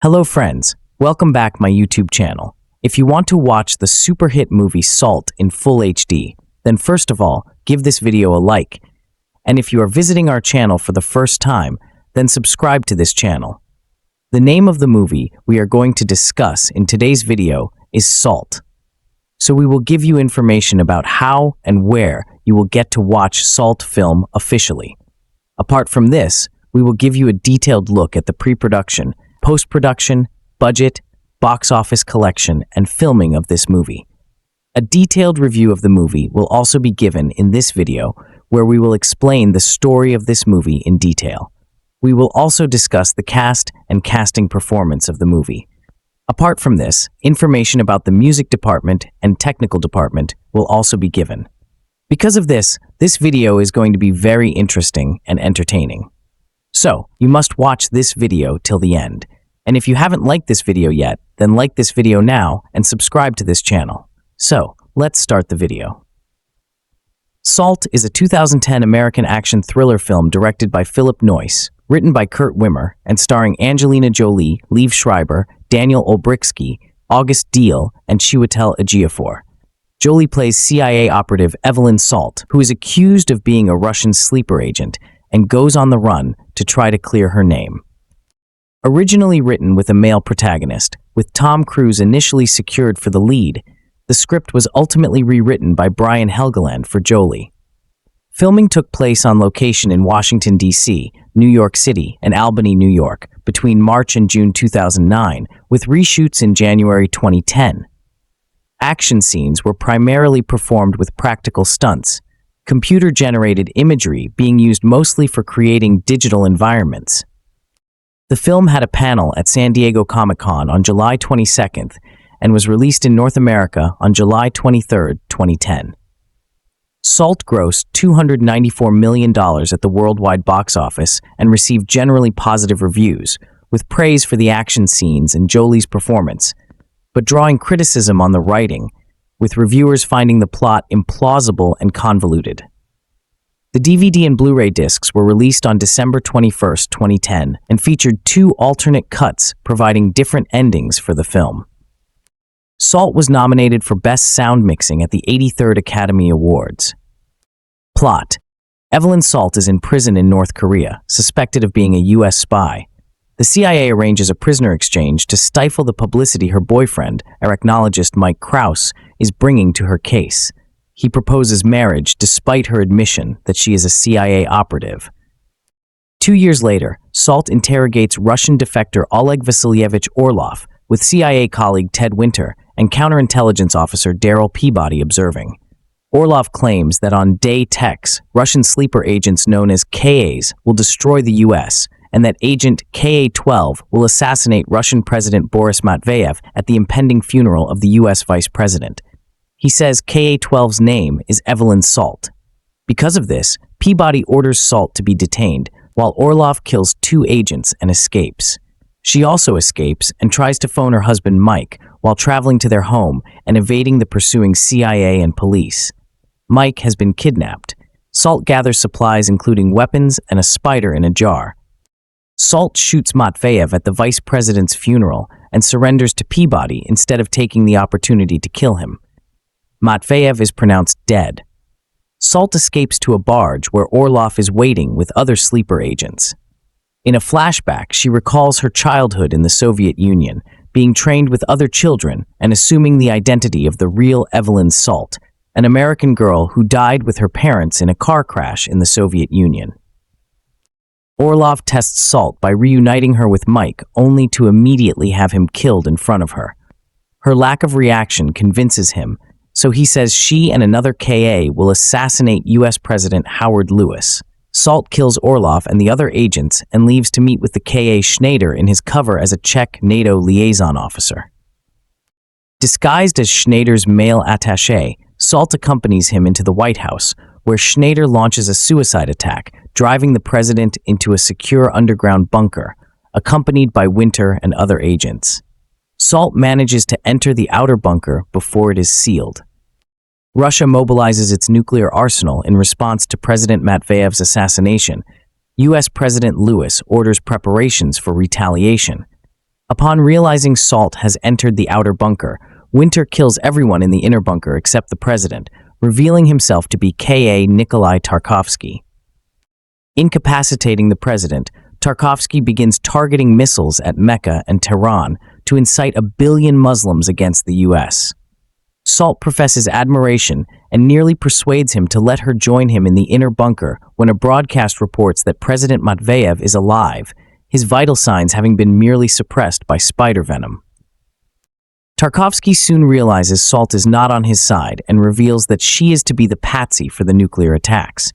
Hello friends, welcome back my YouTube channel. If you want to watch the super hit movie Salt in full HD, then first of all, give this video a like. And if you are visiting our channel for the first time, then subscribe to this channel. The name of the movie we are going to discuss in today's video is Salt. So we will give you information about how and where you will get to watch Salt film officially. Apart from this, we will give you a detailed look at the pre-production, post-production, budget, box office collection, and filming of this movie. A detailed review of the movie will also be given in this video, where we will explain the story of this movie in detail. We will also discuss the cast and casting performance of the movie. Apart from this, information about the music department and technical department will also be given. Because of this video is going to be very interesting and entertaining. So, you must watch this video till the end. And if you haven't liked this video yet, then like this video now and subscribe to this channel. So, let's start the video. Salt is a 2010 American action thriller film directed by Phillip Noyce, written by Kurt Wimmer, and starring Angelina Jolie, Liev Schreiber, Daniel Olbrychski, August Diehl, and Chiwetel Ejiofor. Jolie plays CIA operative Evelyn Salt, who is accused of being a Russian sleeper agent and goes on the run to try to clear her name. Originally written with a male protagonist, with Tom Cruise initially secured for the lead, the script was ultimately rewritten by Brian Helgeland for Jolie. Filming took place on location in Washington, D.C., New York City, and Albany, New York, between March and June 2009, with reshoots in January 2010. Action scenes were primarily performed with practical stunts, computer-generated imagery being used mostly for creating digital environments. The film had a panel at San Diego Comic-Con on July 22nd and was released in North America on July 23, 2010. Salt grossed $294 million at the worldwide box office and received generally positive reviews, with praise for the action scenes and Jolie's performance, but drawing criticism on the writing, with reviewers finding the plot implausible and convoluted. The DVD and Blu-ray discs were released on December 21, 2010, and featured two alternate cuts providing different endings for the film. Salt was nominated for Best Sound Mixing at the 83rd Academy Awards. Plot: Evelyn Salt is in prison in North Korea, suspected of being a U.S. spy. The CIA arranges a prisoner exchange to stifle the publicity her boyfriend, arachnologist Mike Krause, is bringing to her case. He proposes marriage despite her admission that she is a CIA operative. 2 years later, Salt interrogates Russian defector Oleg Vasilyevich Orlov, with CIA colleague Ted Winter and counterintelligence officer Daryl Peabody observing. Orlov claims that on day Tex, Russian sleeper agents known as KAs will destroy the U.S., and that agent KA-12 will assassinate Russian President Boris Matveyev at the impending funeral of the U.S. Vice President. He says KA-12's name is Evelyn Salt. Because of this, Peabody orders Salt to be detained, while Orlov kills two agents and escapes. She also escapes and tries to phone her husband Mike while traveling to their home and evading the pursuing CIA and police. Mike has been kidnapped. Salt gathers supplies including weapons and a spider in a jar. Salt shoots Matveyev at the vice president's funeral and surrenders to Peabody instead of taking the opportunity to kill him. Matveyev is pronounced dead. Salt escapes to a barge where Orlov is waiting with other sleeper agents. In a flashback, she recalls her childhood in the Soviet Union, being trained with other children and assuming the identity of the real Evelyn Salt, an American girl who died with her parents in a car crash in the Soviet Union. Orlov tests Salt by reuniting her with Mike, only to immediately have him killed in front of her. Her lack of reaction convinces him, so he says she and another KA will assassinate U.S. President Howard Lewis. Salt kills Orlov and the other agents and leaves to meet with the KA Schneider in his cover as a Czech NATO liaison officer. Disguised as Schneider's male attaché, Salt accompanies him into the White House, where Schneider launches a suicide attack, driving the president into a secure underground bunker, accompanied by Winter and other agents. Salt manages to enter the outer bunker before it is sealed. Russia mobilizes its nuclear arsenal in response to President Matveyev's assassination. U.S. President Lewis orders preparations for retaliation. Upon realizing Salt has entered the outer bunker, Winter kills everyone in the inner bunker except the president, revealing himself to be K.A. Nikolai Tarkovsky. Incapacitating the president, Tarkovsky begins targeting missiles at Mecca and Tehran to incite 1 billion Muslims against the U.S. Salt professes admiration and nearly persuades him to let her join him in the inner bunker when a broadcast reports that President Matveyev is alive, his vital signs having been merely suppressed by spider venom. Tarkovsky soon realizes Salt is not on his side and reveals that she is to be the patsy for the nuclear attacks.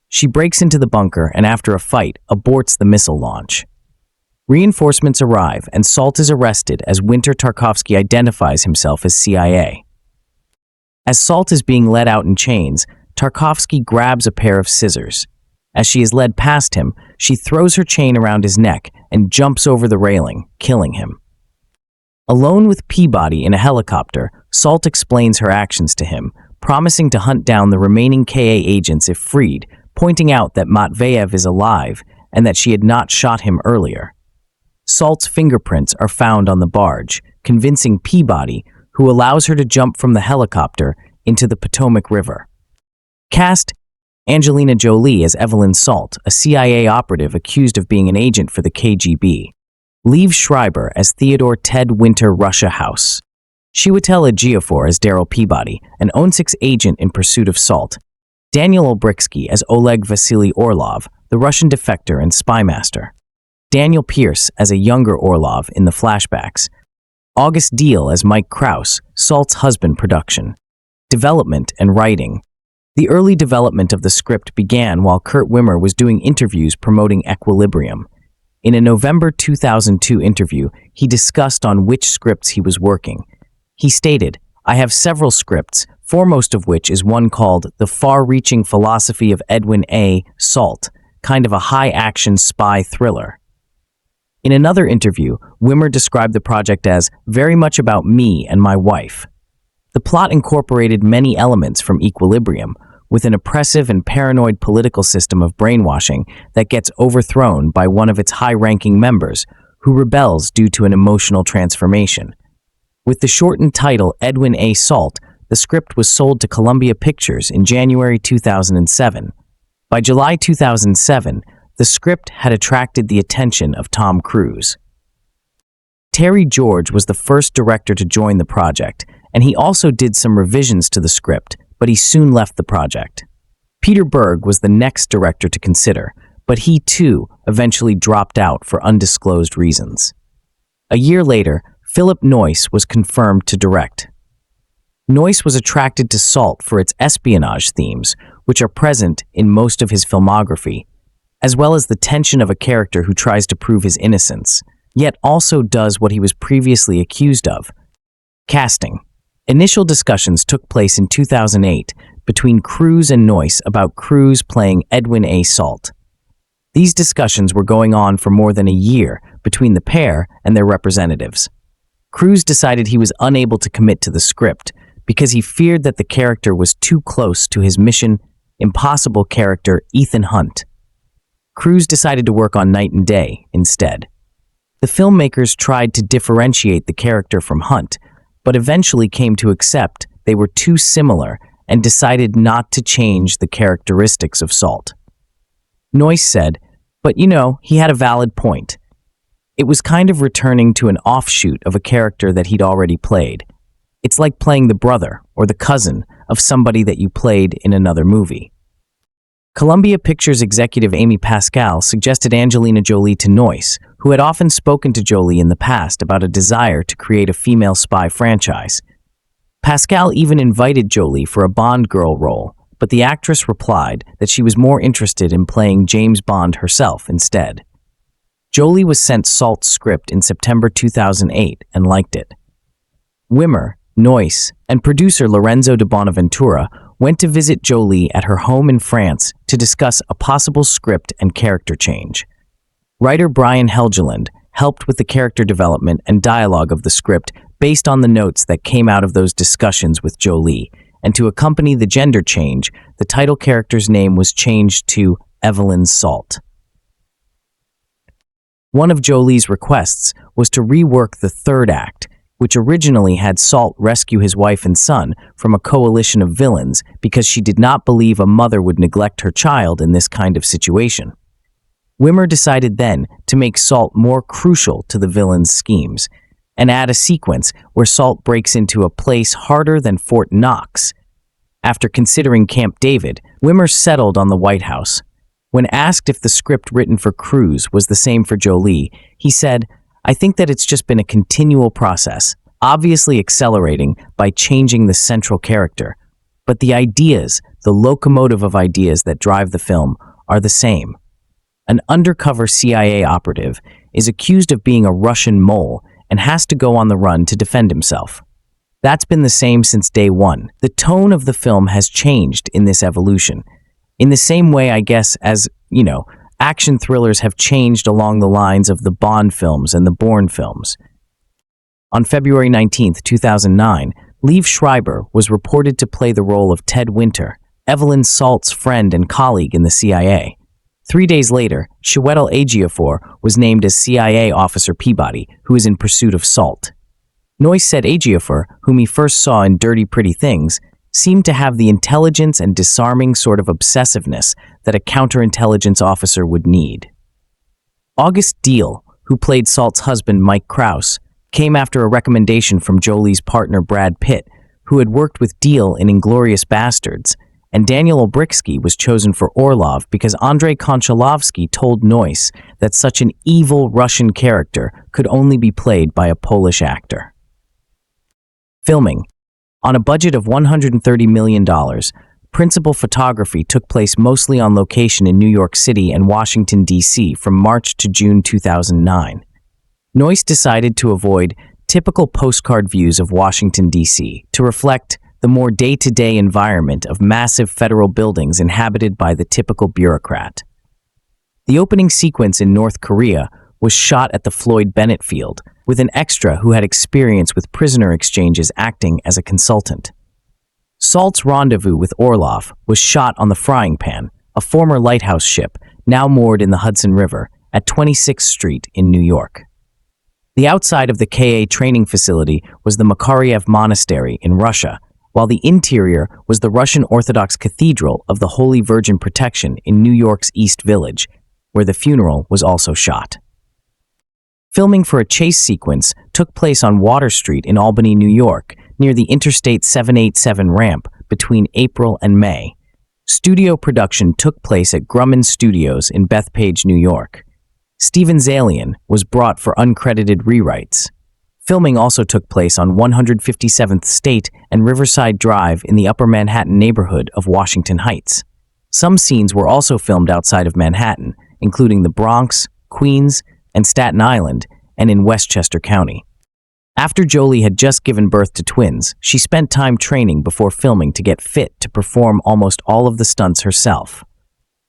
She breaks into the bunker and after a fight, aborts the missile launch. Reinforcements arrive and Salt is arrested as Winter Tarkovsky identifies himself as CIA. As Salt is being led out in chains, Tarkovsky grabs a pair of scissors. As she is led past him, she throws her chain around his neck and jumps over the railing, killing him. Alone with Peabody in a helicopter, Salt explains her actions to him, promising to hunt down the remaining KA agents if freed, pointing out that Matveyev is alive and that she had not shot him earlier. Salt's fingerprints are found on the barge, convincing Peabody, who allows her to jump from the helicopter into the Potomac River. Cast Angelina Jolie as Evelyn Salt, a CIA operative accused of being an agent for the KGB. Liev Schreiber as Theodore Ted Winter Russia House. Chiwetel Ejiofor as Daryl Peabody, an ON6 agent in pursuit of Salt. Daniel Olbrychsky as Oleg Vasily Orlov, the Russian defector and spymaster. Daniel Pierce as a younger Orlov in the flashbacks. August Diehl as Mike Krause, Salt's husband. Production, development, and writing. The early development of the script began while Kurt Wimmer was doing interviews promoting Equilibrium. In a November 2002 interview, he discussed on which scripts he was working. He stated, "I have several scripts, foremost of which is one called The Far-Reaching Philosophy of Edwin A. Salt, kind of a high-action spy thriller." In another interview, Wimmer described the project as very much about me and my wife. The plot incorporated many elements from Equilibrium, with an oppressive and paranoid political system of brainwashing that gets overthrown by one of its high-ranking members, who rebels due to an emotional transformation. With the shortened title Edwin A. Salt, the script was sold to Columbia Pictures in January 2007. By July 2007, the script had attracted the attention of Tom Cruise. Terry George was the first director to join the project, and he also did some revisions to the script, but he soon left the project. Peter Berg was the next director to consider, but he too eventually dropped out for undisclosed reasons. A year later, Phillip Noyce was confirmed to direct. Noyce was attracted to Salt for its espionage themes, which are present in most of his filmography, as well as the tension of a character who tries to prove his innocence, yet also does what he was previously accused of. Casting. Initial discussions took place in 2008 between Cruise and Noyce about Cruise playing Edwin A. Salt. These discussions were going on for more than a year between the pair and their representatives. Cruise decided he was unable to commit to the script because he feared that the character was too close to his Mission Impossible character Ethan Hunt. Cruise decided to work on Night and Day instead. The filmmakers tried to differentiate the character from Hunt, but eventually came to accept they were too similar and decided not to change the characteristics of Salt. Noyce said, "But he had a valid point. It was kind of returning to an offshoot of a character that he'd already played. It's like playing the brother or the cousin of somebody that you played in another movie." Columbia Pictures executive Amy Pascal suggested Angelina Jolie to Noyce, who had often spoken to Jolie in the past about a desire to create a female spy franchise. Pascal even invited Jolie for a Bond girl role, but the actress replied that she was more interested in playing James Bond herself instead. Jolie was sent Salt's script in September 2008 and liked it. Wimmer, Noyce, and producer Lorenzo de Bonaventura went to visit Jolie at her home in France to discuss a possible script and character change. Writer Brian Helgeland helped with the character development and dialogue of the script based on the notes that came out of those discussions with Jolie, and to accompany the gender change, the title character's name was changed to Evelyn Salt. One of Jolie's requests was to rework the third act, which originally had Salt rescue his wife and son from a coalition of villains because she did not believe a mother would neglect her child in this kind of situation. Wimmer decided then to make Salt more crucial to the villains' schemes and add a sequence where Salt breaks into a place harder than Fort Knox. After considering Camp David, Wimmer settled on the White House. When asked if the script written for Cruise was the same for Jolie, he said, "I think that it's just been a continual process, obviously accelerating by changing the central character. But the ideas, the locomotive of ideas that drive the film, are the same." An undercover CIA operative is accused of being a Russian mole and has to go on the run to defend himself. That's been the same since day one. The tone of the film has changed in this evolution. In the same way, I guess, as, action thrillers have changed along the lines of the Bond films and the Bourne films. On February 19, 2009, Liev Schreiber was reported to play the role of Ted Winter, Evelyn Salt's friend and colleague in the CIA. 3 days later, Chiwetel Ejiofor was named as CIA Officer Peabody, who is in pursuit of Salt. Noyce said Ejiofor, whom he first saw in Dirty Pretty Things, seemed to have the intelligence and disarming sort of obsessiveness that a counterintelligence officer would need. August Diehl, who played Salt's husband Mike Krause, came after a recommendation from Jolie's partner Brad Pitt, who had worked with Diehl in Inglourious Bastards, and Daniel Olbrychski was chosen for Orlov because Andrei Konchalovsky told Noyce that such an evil Russian character could only be played by a Polish actor. Filming. On a budget of $130 million, principal photography took place mostly on location in New York City and Washington, D.C. from March to June 2009. Noyce decided to avoid typical postcard views of Washington, D.C. to reflect the more day-to-day environment of massive federal buildings inhabited by the typical bureaucrat. The opening sequence in North Korea was shot at the Floyd Bennett Field, with an extra who had experience with prisoner exchanges acting as a consultant. Salt's rendezvous with Orlov was shot on the Frying Pan, a former lighthouse ship now moored in the Hudson River, at 26th Street in New York. The outside of the KA training facility was the Makariev Monastery in Russia, while the interior was the Russian Orthodox Cathedral of the Holy Virgin Protection in New York's East Village, where the funeral was also shot. Filming for a chase sequence took place on Water Street in Albany, New York, near the Interstate 787 ramp between April and May. Studio production took place at Grumman Studios in Bethpage, New York. Steven Zaillian was brought for uncredited rewrites. Filming also took place on 157th State and Riverside Drive in the Upper Manhattan neighborhood of Washington Heights. Some scenes were also filmed outside of Manhattan, including the Bronx, Queens, and Staten Island, and in Westchester County. After Jolie had just given birth to twins, she spent time training before filming to get fit to perform almost all of the stunts herself.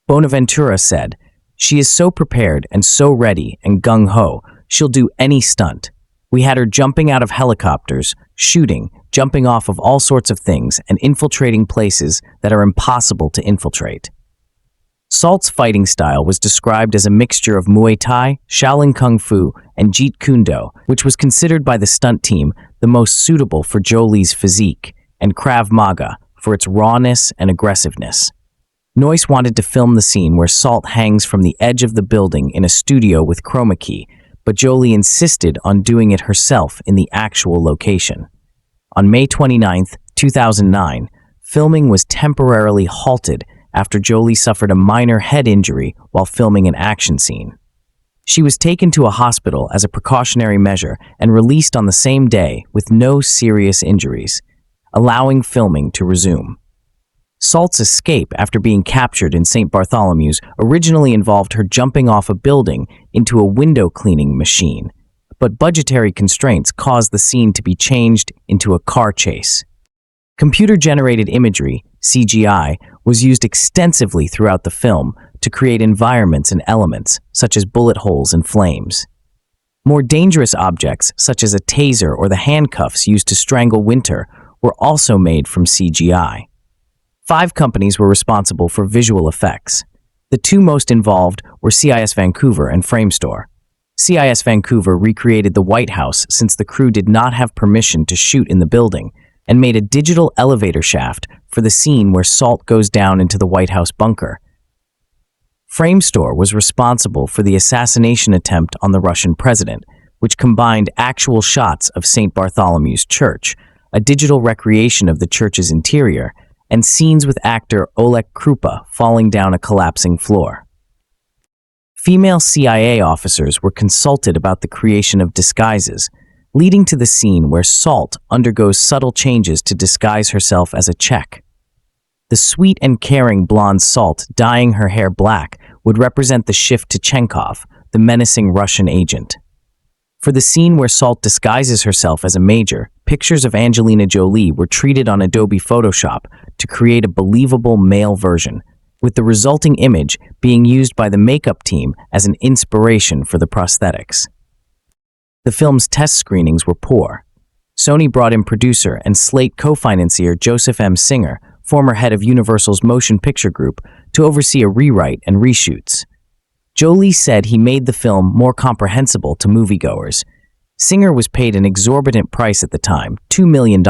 Bonaventura said, "She is so prepared and so ready and gung-ho, she'll do any stunt. We had her jumping out of helicopters, shooting, jumping off of all sorts of things, and infiltrating places that are impossible to infiltrate." Salt's fighting style was described as a mixture of Muay Thai, Shaolin Kung Fu, and Jeet Kune Do, which was considered by the stunt team the most suitable for Jolie's physique, and Krav Maga for its rawness and aggressiveness. Noyce wanted to film the scene where Salt hangs from the edge of the building in a studio with chroma key, but Jolie insisted on doing it herself in the actual location. On May 29, 2009, filming was temporarily halted after Jolie suffered a minor head injury while filming an action scene. She was taken to a hospital as a precautionary measure and released on the same day with no serious injuries, allowing filming to resume. Salt's escape after being captured in St. Bartholomew's originally involved her jumping off a building into a window cleaning machine, but budgetary constraints caused the scene to be changed into a car chase. Computer-generated imagery, CGI, was used extensively throughout the film to create environments and elements, such as bullet holes and flames. More dangerous objects, such as a taser or the handcuffs used to strangle Winter, were also made from CGI. 5 companies were responsible for visual effects. The 2 most involved were CIS Vancouver and Framestore. CIS Vancouver recreated the White House since the crew did not have permission to shoot in the building and made a digital elevator shaft for the scene where Salt goes down into the White House bunker. Framestore was responsible for the assassination attempt on the Russian president, which combined actual shots of St. Bartholomew's Church, a digital recreation of the church's interior, and scenes with actor Oleg Krupa falling down a collapsing floor. Female CIA officers were consulted about the creation of disguises, leading to the scene where Salt undergoes subtle changes to disguise herself as a Czech. The sweet and caring blonde Salt dyeing her hair black would represent the shift to Chenkov, the menacing Russian agent. For the scene where Salt disguises herself as a major, pictures of Angelina Jolie were treated on Adobe Photoshop to create a believable male version, with the resulting image being used by the makeup team as an inspiration for the prosthetics. The film's test screenings were poor. Sony brought in producer and Slate co-financier Joseph M. Singer, former head of Universal's Motion Picture Group, to oversee a rewrite and reshoots. Jolie said he made the film more comprehensible to moviegoers. Singer was paid an exorbitant price at the time, $2 million,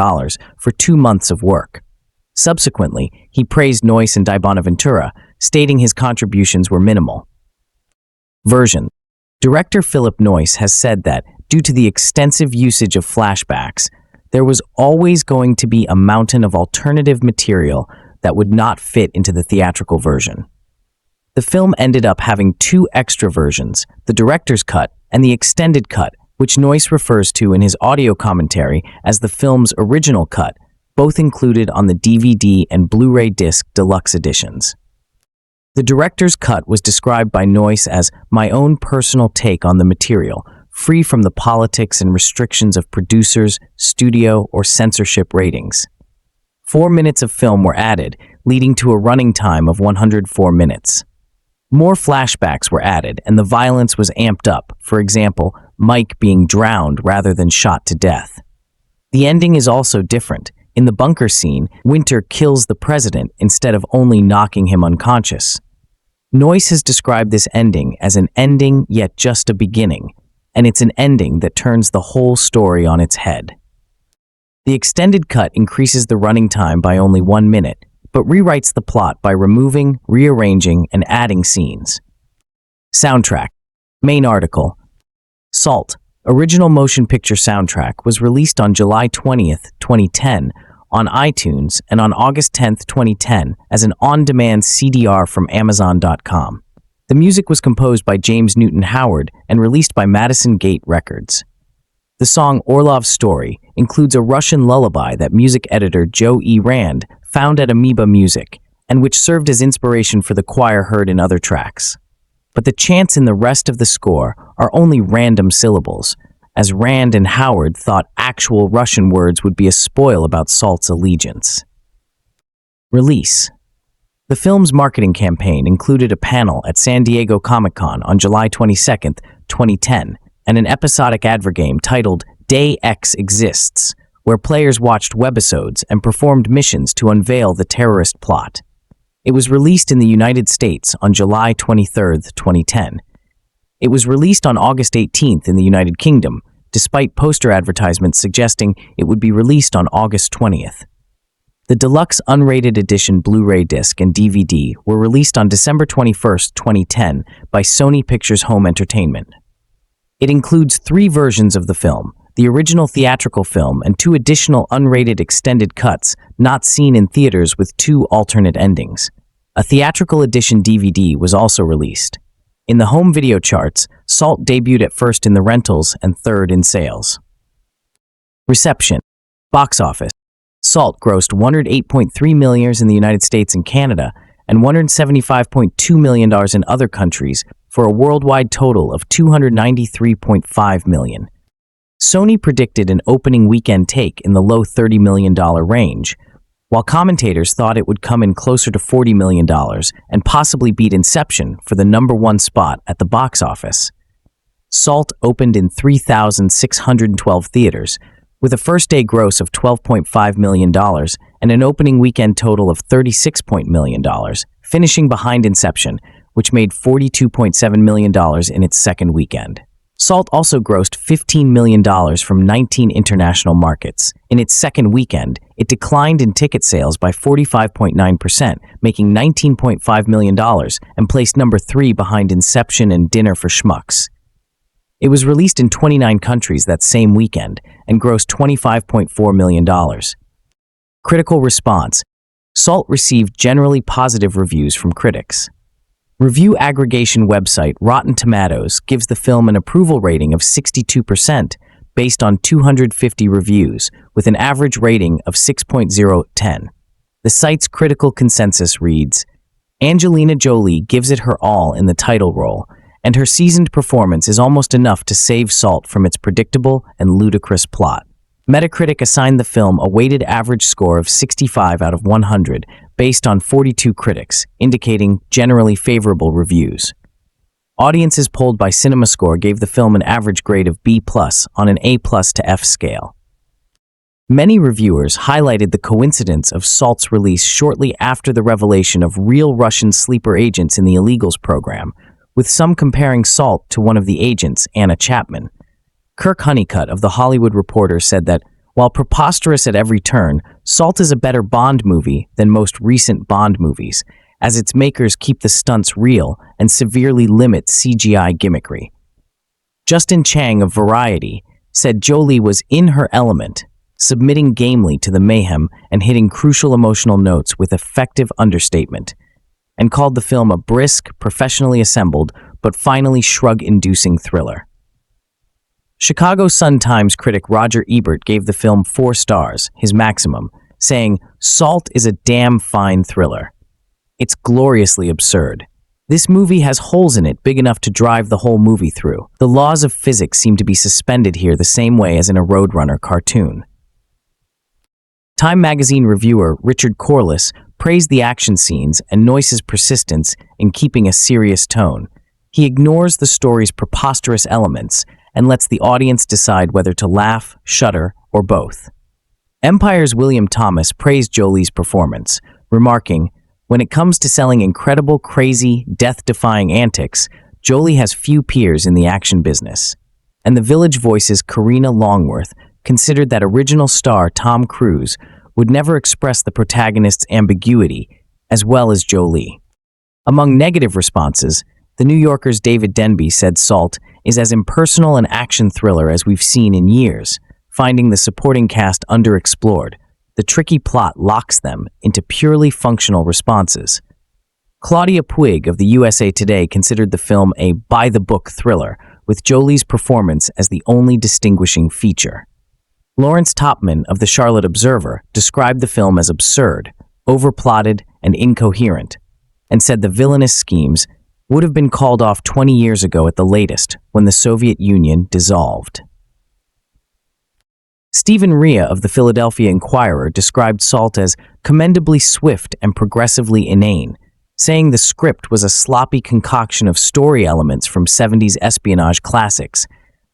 for 2 months of work. Subsequently, he praised Noyce and Bonaventura, stating his contributions were minimal. Version. Director Phillip Noyce has said that, due to the extensive usage of flashbacks, there was always going to be a mountain of alternative material that would not fit into the theatrical version. The film ended up having 2 extra versions, the director's cut and the extended cut, which Noyce refers to in his audio commentary as the film's original cut, both included on the DVD and Blu-ray disc deluxe editions. The director's cut was described by Noyce as my own personal take on the material, free from the politics and restrictions of producers, studio, or censorship ratings. 4 minutes of film were added, leading to a running time of 104 minutes. More flashbacks were added, and the violence was amped up, for example, Mike being drowned rather than shot to death. The ending is also different. In the bunker scene, Winter kills the president instead of only knocking him unconscious. Noyce has described this ending as an ending yet just a beginning, and it's an ending that turns the whole story on its head. The extended cut increases the running time by only 1 minute, but rewrites the plot by removing, rearranging, and adding scenes. Soundtrack. Main article. Salt, original motion picture soundtrack, was released on July 20th, 2010 on iTunes and on August 10th, 2010 as an on-demand CDR from Amazon.com. The music was composed by James Newton Howard and released by Madison Gate Records. The song Orlov's Story includes a Russian lullaby that music editor Joe E. Rand found at Amoeba Music, and which served as inspiration for the choir heard in other tracks. But the chants in the rest of the score are only random syllables, as Rand and Howard thought actual Russian words would be a spoil about Salt's allegiance. Release. The film's marketing campaign included a panel at San Diego Comic-Con on July 22, 2010, and an episodic advergame titled Day X Exists, where players watched webisodes and performed missions to unveil the terrorist plot. It was released in the United States on July 23, 2010. It was released on August 18th in the United Kingdom, despite poster advertisements suggesting it would be released on August 20th. The deluxe unrated edition Blu-ray disc and DVD were released on December 21, 2010 by Sony Pictures Home Entertainment. It includes 3 versions of the film, the original theatrical film and 2 additional unrated extended cuts not seen in theaters with 2 alternate endings. A theatrical edition DVD was also released. In the home video charts, Salt debuted at first in the rentals and third in sales. Reception. Box office. Salt grossed $108.3 million in the United States and Canada and $175.2 million in other countries for a worldwide total of $293.5 million. Sony predicted an opening weekend take in the low $30 million range, while commentators thought it would come in closer to $40 million and possibly beat Inception for the #1 spot at the box office. Salt opened in 3,612 theaters, with a first-day gross of $12.5 million and an opening weekend total of $36 million, finishing behind Inception, which made $42.7 million in its second weekend. Salt also grossed $15 million from 19 international markets. In its second weekend, it declined in ticket sales by 45.9%, making $19.5 million, and placed number 3 behind Inception and Dinner for Schmucks. It was released in 29 countries that same weekend and grossed $25.4 million. Critical response. Salt received generally positive reviews from critics. Review aggregation website Rotten Tomatoes gives the film an approval rating of 62% based on 250 reviews, with an average rating of 6.010. The site's critical consensus reads, Angelina Jolie gives it her all in the title role, and her seasoned performance is almost enough to save Salt from its predictable and ludicrous plot. Metacritic assigned the film a weighted average score of 65 out of 100 based on 42 critics, indicating generally favorable reviews. Audiences polled by CinemaScore gave the film an average grade of B+ on an A+ to F scale. Many reviewers highlighted the coincidence of Salt's release shortly after the revelation of real Russian sleeper agents in the illegals program, with some comparing Salt to one of the agents, Anna Chapman. Kirk Honeycutt of The Hollywood Reporter said that, while preposterous at every turn, Salt is a better Bond movie than most recent Bond movies, as its makers keep the stunts real and severely limit CGI gimmickry. Justin Chang of Variety said Jolie was in her element, submitting gamely to the mayhem and hitting crucial emotional notes with effective understatement, and called the film a brisk, professionally assembled, but finally shrug-inducing thriller. Chicago Sun-Times critic Roger Ebert gave the film 4 stars, his maximum, saying, Salt is a damn fine thriller. It's gloriously absurd. This movie has holes in it big enough to drive the whole movie through. The laws of physics seem to be suspended here the same way as in a Roadrunner cartoon. Time magazine reviewer Richard Corliss praised the action scenes and Noyce's persistence in keeping a serious tone. He ignores the story's preposterous elements and lets the audience decide whether to laugh, shudder, or both. Empire's William Thomas praised Jolie's performance, remarking, when it comes to selling incredible, crazy, death-defying antics, Jolie has few peers in the action business. And the Village Voice's Karina Longworth considered that original star Tom Cruise would never express the protagonist's ambiguity as well as Jolie. Among negative responses, The New Yorker's David Denby said Salt is as impersonal an action thriller as we've seen in years, finding the supporting cast underexplored. The tricky plot locks them into purely functional responses. Claudia Puig of the USA Today considered the film a by-the-book thriller, with Jolie's performance as the only distinguishing feature. Lawrence Topman of the Charlotte Observer described the film as absurd, overplotted, and incoherent, and said the villainous schemes would have been called off 20 years ago at the latest, when the Soviet Union dissolved. Stephen Rea of the Philadelphia Inquirer described Salt as commendably swift and progressively inane, saying the script was a sloppy concoction of story elements from 70s espionage classics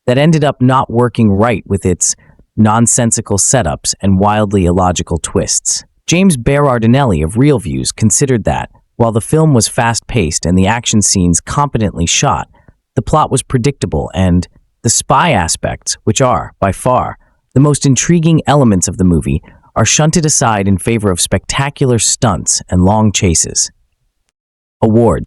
that ended up not working right with its nonsensical setups and wildly illogical twists. James Berardinelli of Real Views considered that, while the film was fast-paced and the action scenes competently shot, the plot was predictable and the spy aspects, which are, by far, the most intriguing elements of the movie, are shunted aside in favor of spectacular stunts and long chases. Award.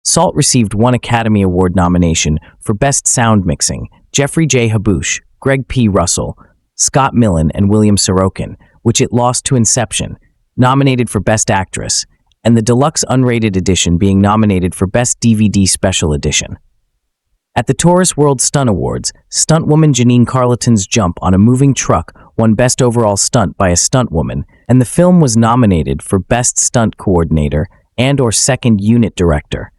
Salt received 1 Academy Award nomination for Best Sound Mixing. Jeffrey J. Habush, Greg P. Russell, Scott Millen, and William Sorokin, which it lost to Inception, nominated for Best Actress, and the deluxe unrated edition being nominated for Best DVD Special Edition. At the Taurus World Stunt Awards, stuntwoman Janine Carleton's jump on a moving truck won Best Overall Stunt by a Stuntwoman, and the film was nominated for Best Stunt Coordinator and/or Second Unit Director.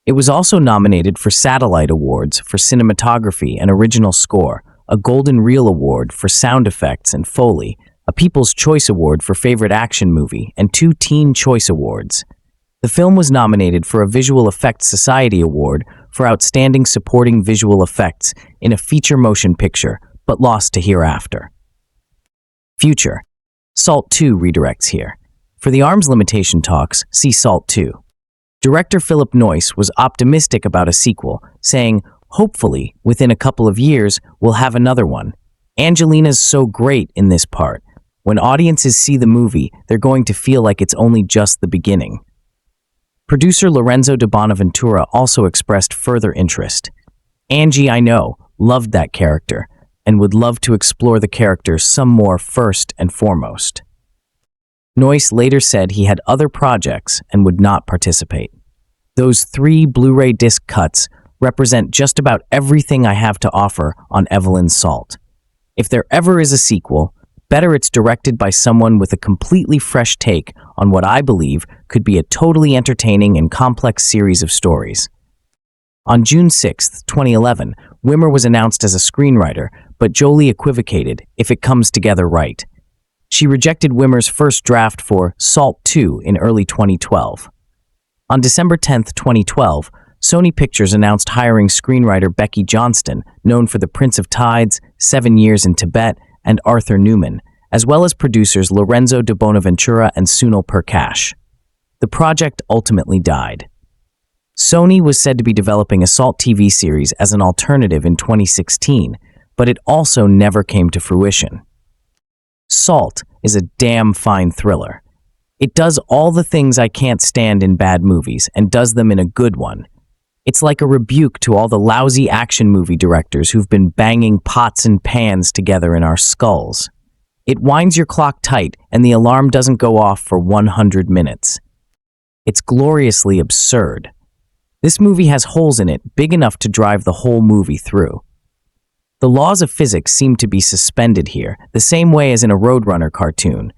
It was also nominated for Satellite Awards for Cinematography and Original Score, a Golden Reel Award for Sound Effects and Foley, a People's Choice Award for Favorite Action Movie, and 2 Teen Choice Awards. The film was nominated for a Visual Effects Society Award for Outstanding Supporting Visual Effects in a Feature Motion Picture, but lost to Hereafter. Future. Salt 2 redirects here. For the arms limitation talks, see Salt 2. Director Phillip Noyce was optimistic about a sequel, saying, Hopefully, within a couple of years, we'll have another one. Angelina's so great in this part. When audiences see the movie, they're going to feel like it's only just the beginning. Producer Lorenzo de Bonaventura also expressed further interest. Angie, I know, loved that character, and would love to explore the character some more first and foremost. Noyce later said he had other projects and would not participate. Those 3 Blu-ray disc cuts represent just about everything I have to offer on Evelyn Salt. If there ever is a sequel, better it's directed by someone with a completely fresh take on what I believe could be a totally entertaining and complex series of stories. On June 6, 2011, Wimmer was announced as a screenwriter, but Jolie equivocated if it comes together right. She rejected Wimmer's first draft for Salt 2 in early 2012. On December 10, 2012, Sony Pictures announced hiring screenwriter Becky Johnston, known for The Prince of Tides, 7 Years in Tibet, and Arthur Newman, as well as producers Lorenzo de Bonaventura and Sunil Perkash. The project ultimately died. Sony was said to be developing a Salt TV series as an alternative in 2016, but it also never came to fruition. Salt is a damn fine thriller. It does all the things I can't stand in bad movies and does them in a good one. It's like a rebuke to all the lousy action movie directors who've been banging pots and pans together in our skulls. It winds your clock tight and the alarm doesn't go off for 100 minutes. It's gloriously absurd. This movie has holes in it big enough to drive the whole movie through. The laws of physics seem to be suspended here, the same way as in a Roadrunner cartoon.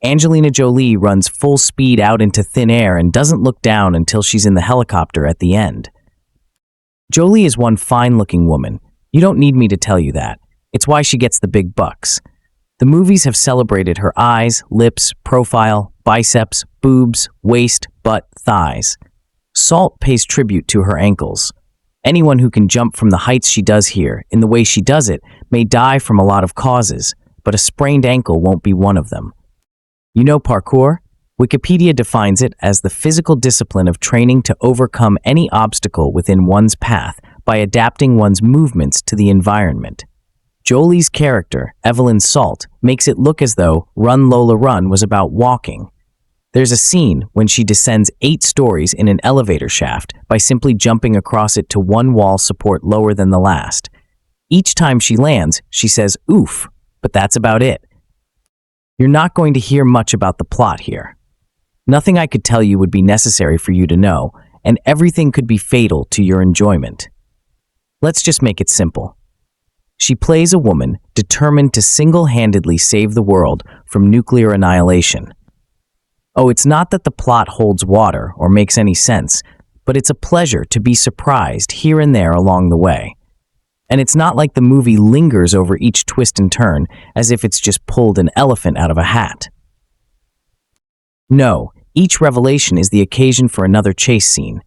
Angelina Jolie runs full speed out into thin air and doesn't look down until she's in the helicopter at the end. Jolie is one fine-looking woman. You don't need me to tell you that. It's why she gets the big bucks. The movies have celebrated her eyes, lips, profile, biceps, boobs, waist, butt, thighs. Salt pays tribute to her ankles. Anyone who can jump from the heights she does here, in the way she does it, may die from a lot of causes, but a sprained ankle won't be one of them. You know parkour? Wikipedia defines it as the physical discipline of training to overcome any obstacle within one's path by adapting one's movements to the environment. Jolie's character, Evelyn Salt, makes it look as though Run Lola Run was about walking. There's a scene when she descends 8 stories in an elevator shaft by simply jumping across it to one wall support lower than the last. Each time she lands, she says, "Oof," but that's about it. You're not going to hear much about the plot here. Nothing I could tell you would be necessary for you to know, and everything could be fatal to your enjoyment. Let's just make it simple. She plays a woman determined to single-handedly save the world from nuclear annihilation. Oh, it's not that the plot holds water or makes any sense, but it's a pleasure to be surprised here and there along the way. And it's not like the movie lingers over each twist and turn as if it's just pulled an elephant out of a hat. No, each revelation is the occasion for another chase scene.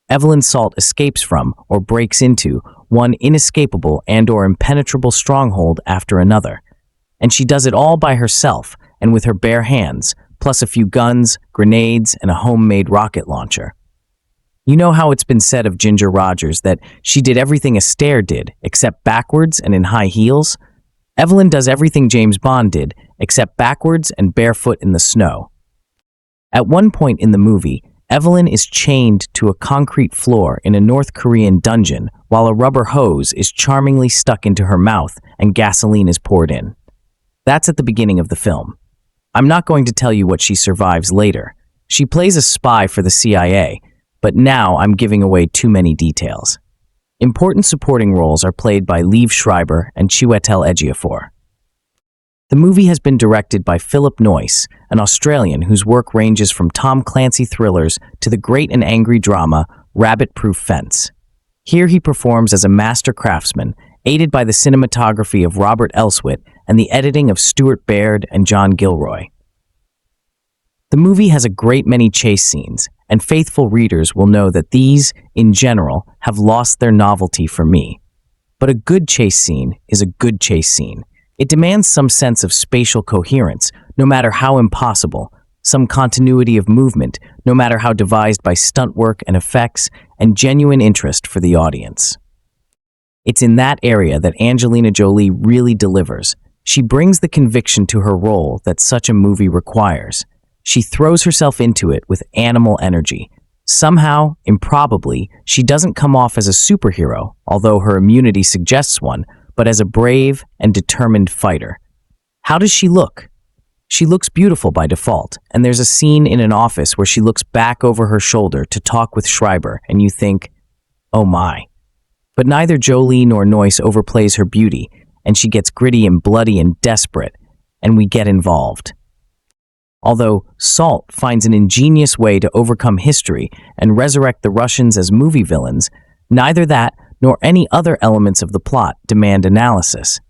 Evelyn Salt escapes from, or breaks into, one inescapable and/or impenetrable stronghold after another. And she does it all by herself and with her bare hands, plus a few guns, grenades, and a homemade rocket launcher. You know how it's been said of Ginger Rogers that she did everything Astaire did, except backwards and in high heels? Evelyn does everything James Bond did, except backwards and barefoot in the snow. At one point in the movie, Evelyn is chained to a concrete floor in a North Korean dungeon while a rubber hose is charmingly stuck into her mouth and gasoline is poured in. That's at the beginning of the film. I'm not going to tell you what she survives later. She plays a spy for the CIA, but now I'm giving away too many details. Important supporting roles are played by Liev Schreiber and Chiwetel Ejiofor. The movie has been directed by Phillip Noyce, an Australian whose work ranges from Tom Clancy thrillers to the great and angry drama Rabbit Proof Fence. Here he performs as a master craftsman, aided by the cinematography of Robert Elswit and the editing of Stuart Baird and John Gilroy. The movie has a great many chase scenes, and faithful readers will know that these, in general, have lost their novelty for me. But a good chase scene is a good chase scene. It demands some sense of spatial coherence, no matter how impossible, some continuity of movement, no matter how devised by stunt work and effects, and genuine interest for the audience. It's in that area that Angelina Jolie really delivers. She brings the conviction to her role that such a movie requires. She throws herself into it with animal energy. Somehow, improbably, she doesn't come off as a superhero, although her immunity suggests one, but as a brave and determined fighter. How does she look? She looks beautiful by default, and there's a scene in an office where she looks back over her shoulder to talk with Schreiber, and you think, oh my. But neither Jolie nor Noyce overplays her beauty, and she gets gritty and bloody and desperate, and we get involved. Although Salt finds an ingenious way to overcome history and resurrect the Russians as movie villains, neither that nor any other elements of the plot demand analysis.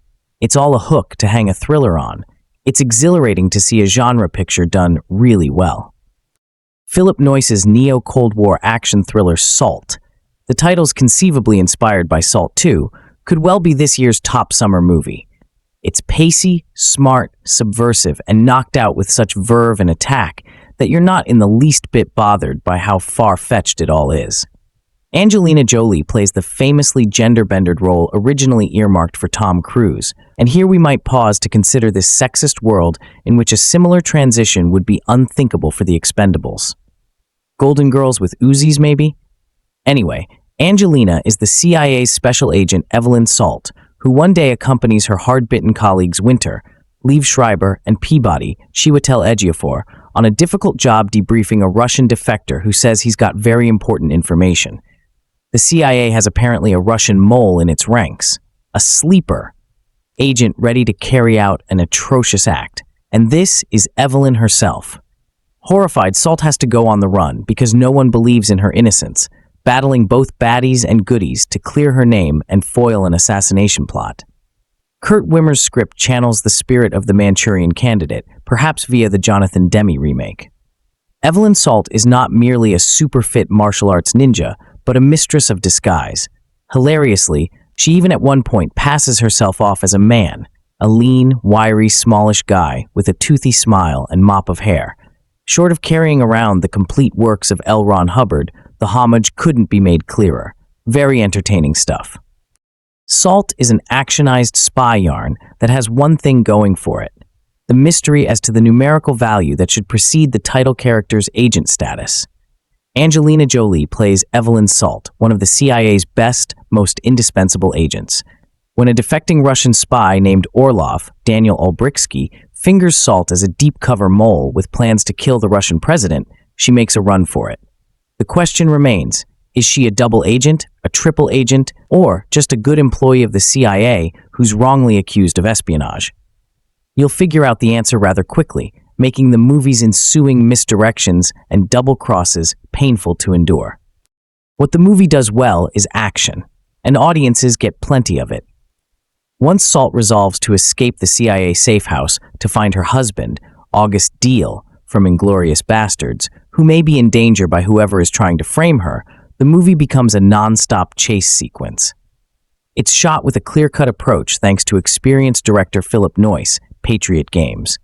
It's all a hook to hang a thriller on. It's exhilarating to see a genre picture done really well. Phillip Noyce's neo-Cold War action thriller Salt, the title's conceivably inspired by Salt 2, could well be this year's top summer movie. It's pacey, smart, subversive, and knocked out with such verve and attack that you're not in the least bit bothered by how far-fetched it all is. Angelina Jolie plays the famously gender-bendered role originally earmarked for Tom Cruise, and here we might pause to consider this sexist world in which a similar transition would be unthinkable for the Expendables. Golden Girls with Uzis, maybe? Anyway, Angelina is the CIA's special agent Evelyn Salt, who one day accompanies her hard-bitten colleagues Winter, Liev Schreiber, and Peabody, Chiwetel Ejiofor, on a difficult job debriefing a Russian defector who says he's got very important information. The CIA has apparently a Russian mole in its ranks, a sleeper agent ready to carry out an atrocious act, and this is Evelyn herself. Horrified, Salt has to go on the run because no one believes in her innocence, battling both baddies and goodies to clear her name and foil an assassination plot. Kurt Wimmer's script channels the spirit of the Manchurian Candidate, perhaps via the Jonathan Demme remake. Evelyn Salt is not merely a super-fit martial arts ninja, but a mistress of disguise. Hilariously, she even at one point passes herself off as a man, a lean, wiry, smallish guy with a toothy smile and mop of hair. Short of carrying around the complete works of L. Ron Hubbard, the homage couldn't be made clearer. Very entertaining stuff. Salt is an actionized spy yarn that has one thing going for it: the mystery as to the numerical value that should precede the title character's agent status. Angelina Jolie plays Evelyn Salt, one of the CIA's best, most indispensable agents. When a defecting Russian spy named Orlov, Daniel Olbrychsky, fingers Salt as a deep-cover mole with plans to kill the Russian president, she makes a run for it. The question remains, is she a double agent, a triple agent, or just a good employee of the CIA who's wrongly accused of espionage? You'll figure out the answer rather quickly, making the movie's ensuing misdirections and double crosses painful to endure. What the movie does well is action, and audiences get plenty of it. Once Salt resolves to escape the CIA safe house to find her husband, August Deal, from Inglourious Bastards, who may be in danger by whoever is trying to frame her, the movie becomes a non-stop chase sequence. It's shot with a clear-cut approach thanks to experienced director Phillip Noyce, Patriot Games.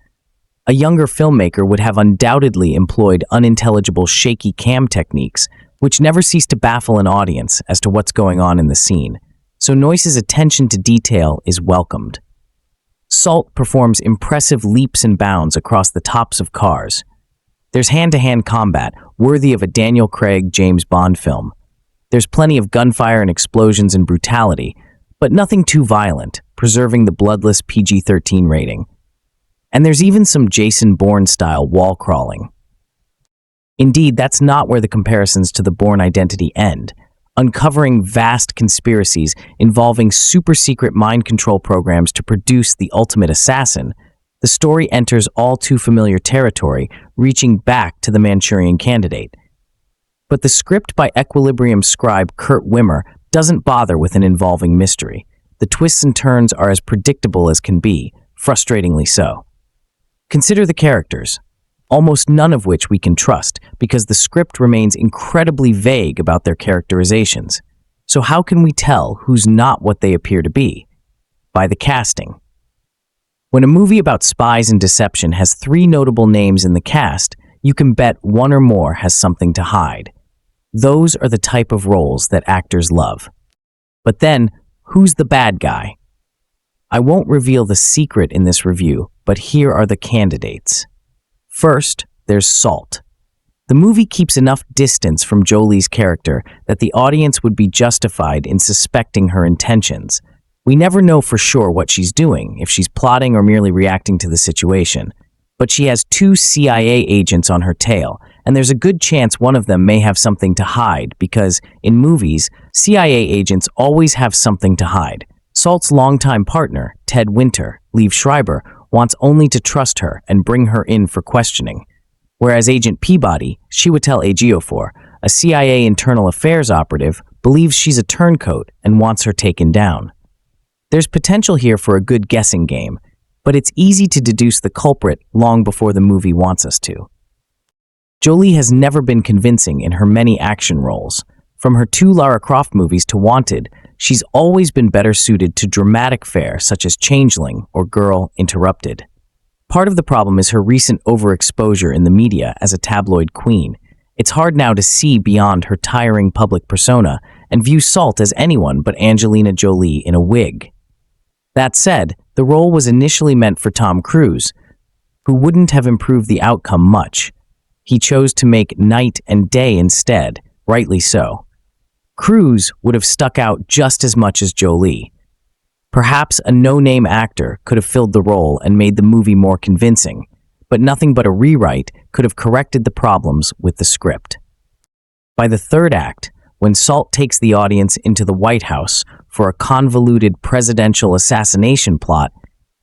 A younger filmmaker would have undoubtedly employed unintelligible shaky cam techniques, which never cease to baffle an audience as to what's going on in the scene, so Noyce's attention to detail is welcomed. Salt performs impressive leaps and bounds across the tops of cars. There's hand-to-hand combat, worthy of a Daniel Craig James Bond film. There's plenty of gunfire and explosions and brutality, but nothing too violent, preserving the bloodless PG-13 rating. And there's even some Jason Bourne-style wall crawling. Indeed, that's not where the comparisons to the Bourne Identity end. Uncovering vast conspiracies involving super-secret mind control programs to produce the ultimate assassin, the story enters all too familiar territory, reaching back to the Manchurian Candidate. But the script by Equilibrium scribe Kurt Wimmer doesn't bother with an involving mystery. The twists and turns are as predictable as can be, frustratingly so. Consider the characters, almost none of which we can trust because the script remains incredibly vague about their characterizations. So how can we tell who's not what they appear to be? By the casting. When a movie about spies and deception has 3 notable names in the cast, you can bet one or more has something to hide. Those are the type of roles that actors love. But then, who's the bad guy? I won't reveal the secret in this review, but here are the candidates. First, there's Salt. The movie keeps enough distance from Jolie's character that the audience would be justified in suspecting her intentions. We never know for sure what she's doing, if she's plotting or merely reacting to the situation. But she has 2 CIA agents on her tail, and there's a good chance one of them may have something to hide because, in movies, CIA agents always have something to hide. Salt's longtime partner, Ted Winter, Liev Schreiber, wants only to trust her and bring her in for questioning. Whereas Agent Peabody, Chiwetel Ejiofor, a CIA internal affairs operative, believes she's a turncoat and wants her taken down. There's potential here for a good guessing game, but it's easy to deduce the culprit long before the movie wants us to. Jolie has never been convincing in her many action roles. From her 2 Lara Croft movies to Wanted, she's always been better suited to dramatic fare such as Changeling or Girl Interrupted. Part of the problem is her recent overexposure in the media as a tabloid queen. It's hard now to see beyond her tiring public persona and view Salt as anyone but Angelina Jolie in a wig. That said, the role was initially meant for Tom Cruise, who wouldn't have improved the outcome much. He chose to make Night and Day instead, rightly so. Cruise would have stuck out just as much as Jolie. Perhaps a no-name actor could have filled the role and made the movie more convincing, but nothing but a rewrite could have corrected the problems with the script. By the 3rd act, when Salt takes the audience into the White House for a convoluted presidential assassination plot,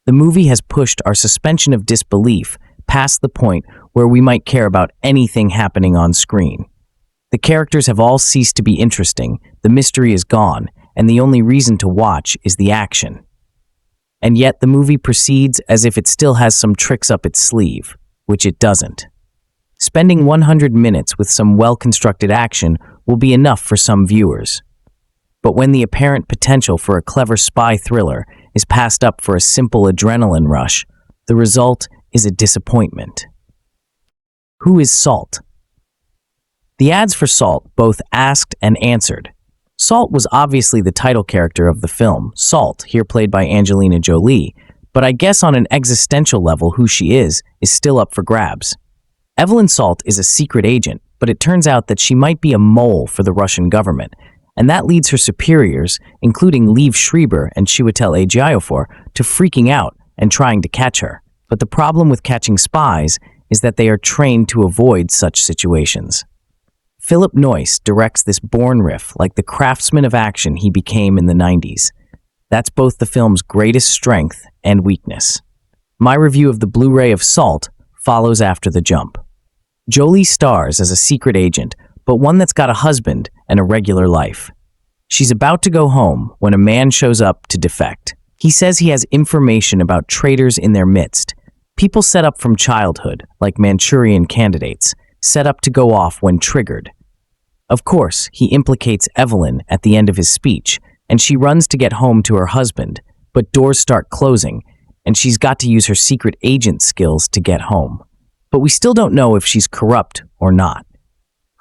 the movie has pushed our suspension of disbelief past the point where we might care about anything happening on screen. The characters have all ceased to be interesting, the mystery is gone, and the only reason to watch is the action. And yet the movie proceeds as if it still has some tricks up its sleeve, which it doesn't. Spending 100 minutes with some well-constructed action will be enough for some viewers. But when the apparent potential for a clever spy thriller is passed up for a simple adrenaline rush, the result is a disappointment. Who is Salt? The ads for Salt both asked and answered. Salt was obviously the title character of the film, Salt, here played by Angelina Jolie, but I guess on an existential level who she is still up for grabs. Evelyn Salt is a secret agent, but it turns out that she might be a mole for the Russian government, and that leads her superiors, including Liev Schreiber and Chiwetel Ejiofor, to freaking out and trying to catch her. But the problem with catching spies is that they are trained to avoid such situations. Phillip Noyce directs this born riff like the craftsman of action he became in the 90s. That's both the film's greatest strength and weakness. My review of the Blu-ray of Salt follows after the jump. Jolie stars as a secret agent, but one that's got a husband and a regular life. She's about to go home when a man shows up to defect. He says he has information about traitors in their midst, people set up from childhood, like Manchurian candidates, set up to go off when triggered. Of course, he implicates Evelyn at the end of his speech, and she runs to get home to her husband, but doors start closing, and she's got to use her secret agent skills to get home. But we still don't know if she's corrupt or not.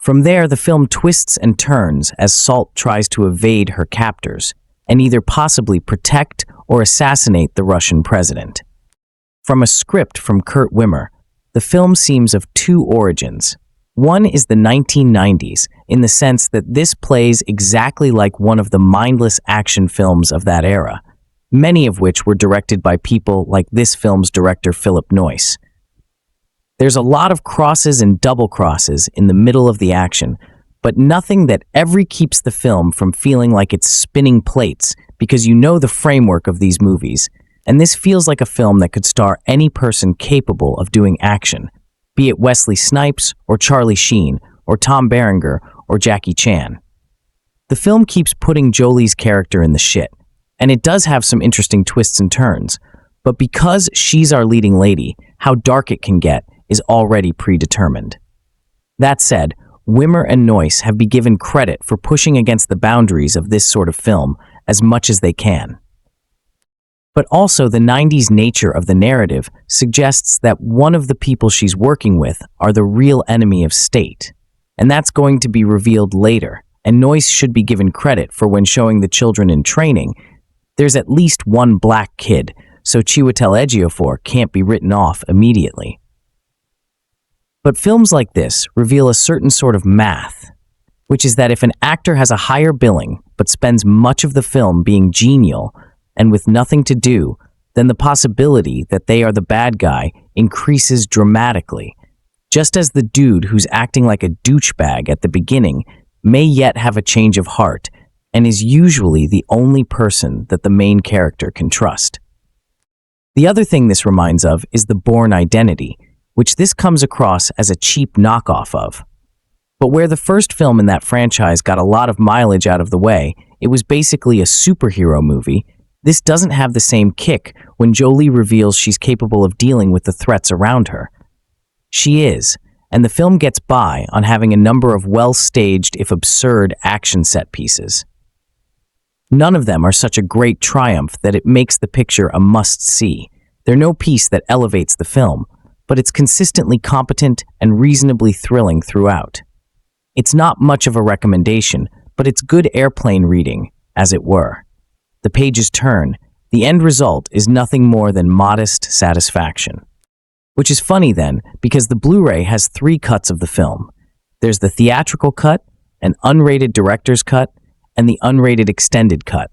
From there, the film twists and turns as Salt tries to evade her captors and either possibly protect or assassinate the Russian president. From a script from Kurt Wimmer, the film seems of 2 origins. One is the 1990s, in the sense that this plays exactly like one of the mindless action films of that era, many of which were directed by people like this film's director Phillip Noyce. There's a lot of crosses and double crosses in the middle of the action, but nothing that ever keeps the film from feeling like it's spinning plates because you know the framework of these movies, and this feels like a film that could star any person capable of doing action, be it Wesley Snipes or Charlie Sheen or Tom Berenger or Jackie Chan. The film keeps putting Jolie's character in the shit, and it does have some interesting twists and turns, but because she's our leading lady, how dark it can get is already predetermined. That said, Wimmer and Noyce have been given credit for pushing against the boundaries of this sort of film as much as they can. But also the 90s nature of the narrative suggests that one of the people she's working with are the real enemy of state. And that's going to be revealed later, and Noyce should be given credit for when showing the children in training There's at least one black kid, so Chiwetel Ejiofor can't be written off immediately. But films like this reveal a certain sort of math, which is that if an actor has a higher billing but spends much of the film being genial and with nothing to do, then the possibility that they are the bad guy increases dramatically. Just as the dude who's acting like a douchebag at the beginning may yet have a change of heart and is usually the only person that the main character can trust. The other thing this reminds of is the Bourne Identity, which this comes across as a cheap knockoff of. But where the first film in that franchise got a lot of mileage out of the way, it was basically a superhero movie. This doesn't have the same kick when Jolie reveals she's capable of dealing with the threats around her. She is, and the film gets by on having a number of well-staged, if absurd, action set pieces. None of them are such a great triumph that it makes the picture a must-see. They're no piece that elevates the film, but it's consistently competent and reasonably thrilling throughout. It's not much of a recommendation, but it's good airplane reading, as it were. The pages turn. The end result is nothing more than modest satisfaction. Which is funny then, because the Blu-ray has 3 cuts of the film. There's the theatrical cut, an unrated director's cut, and the unrated extended cut.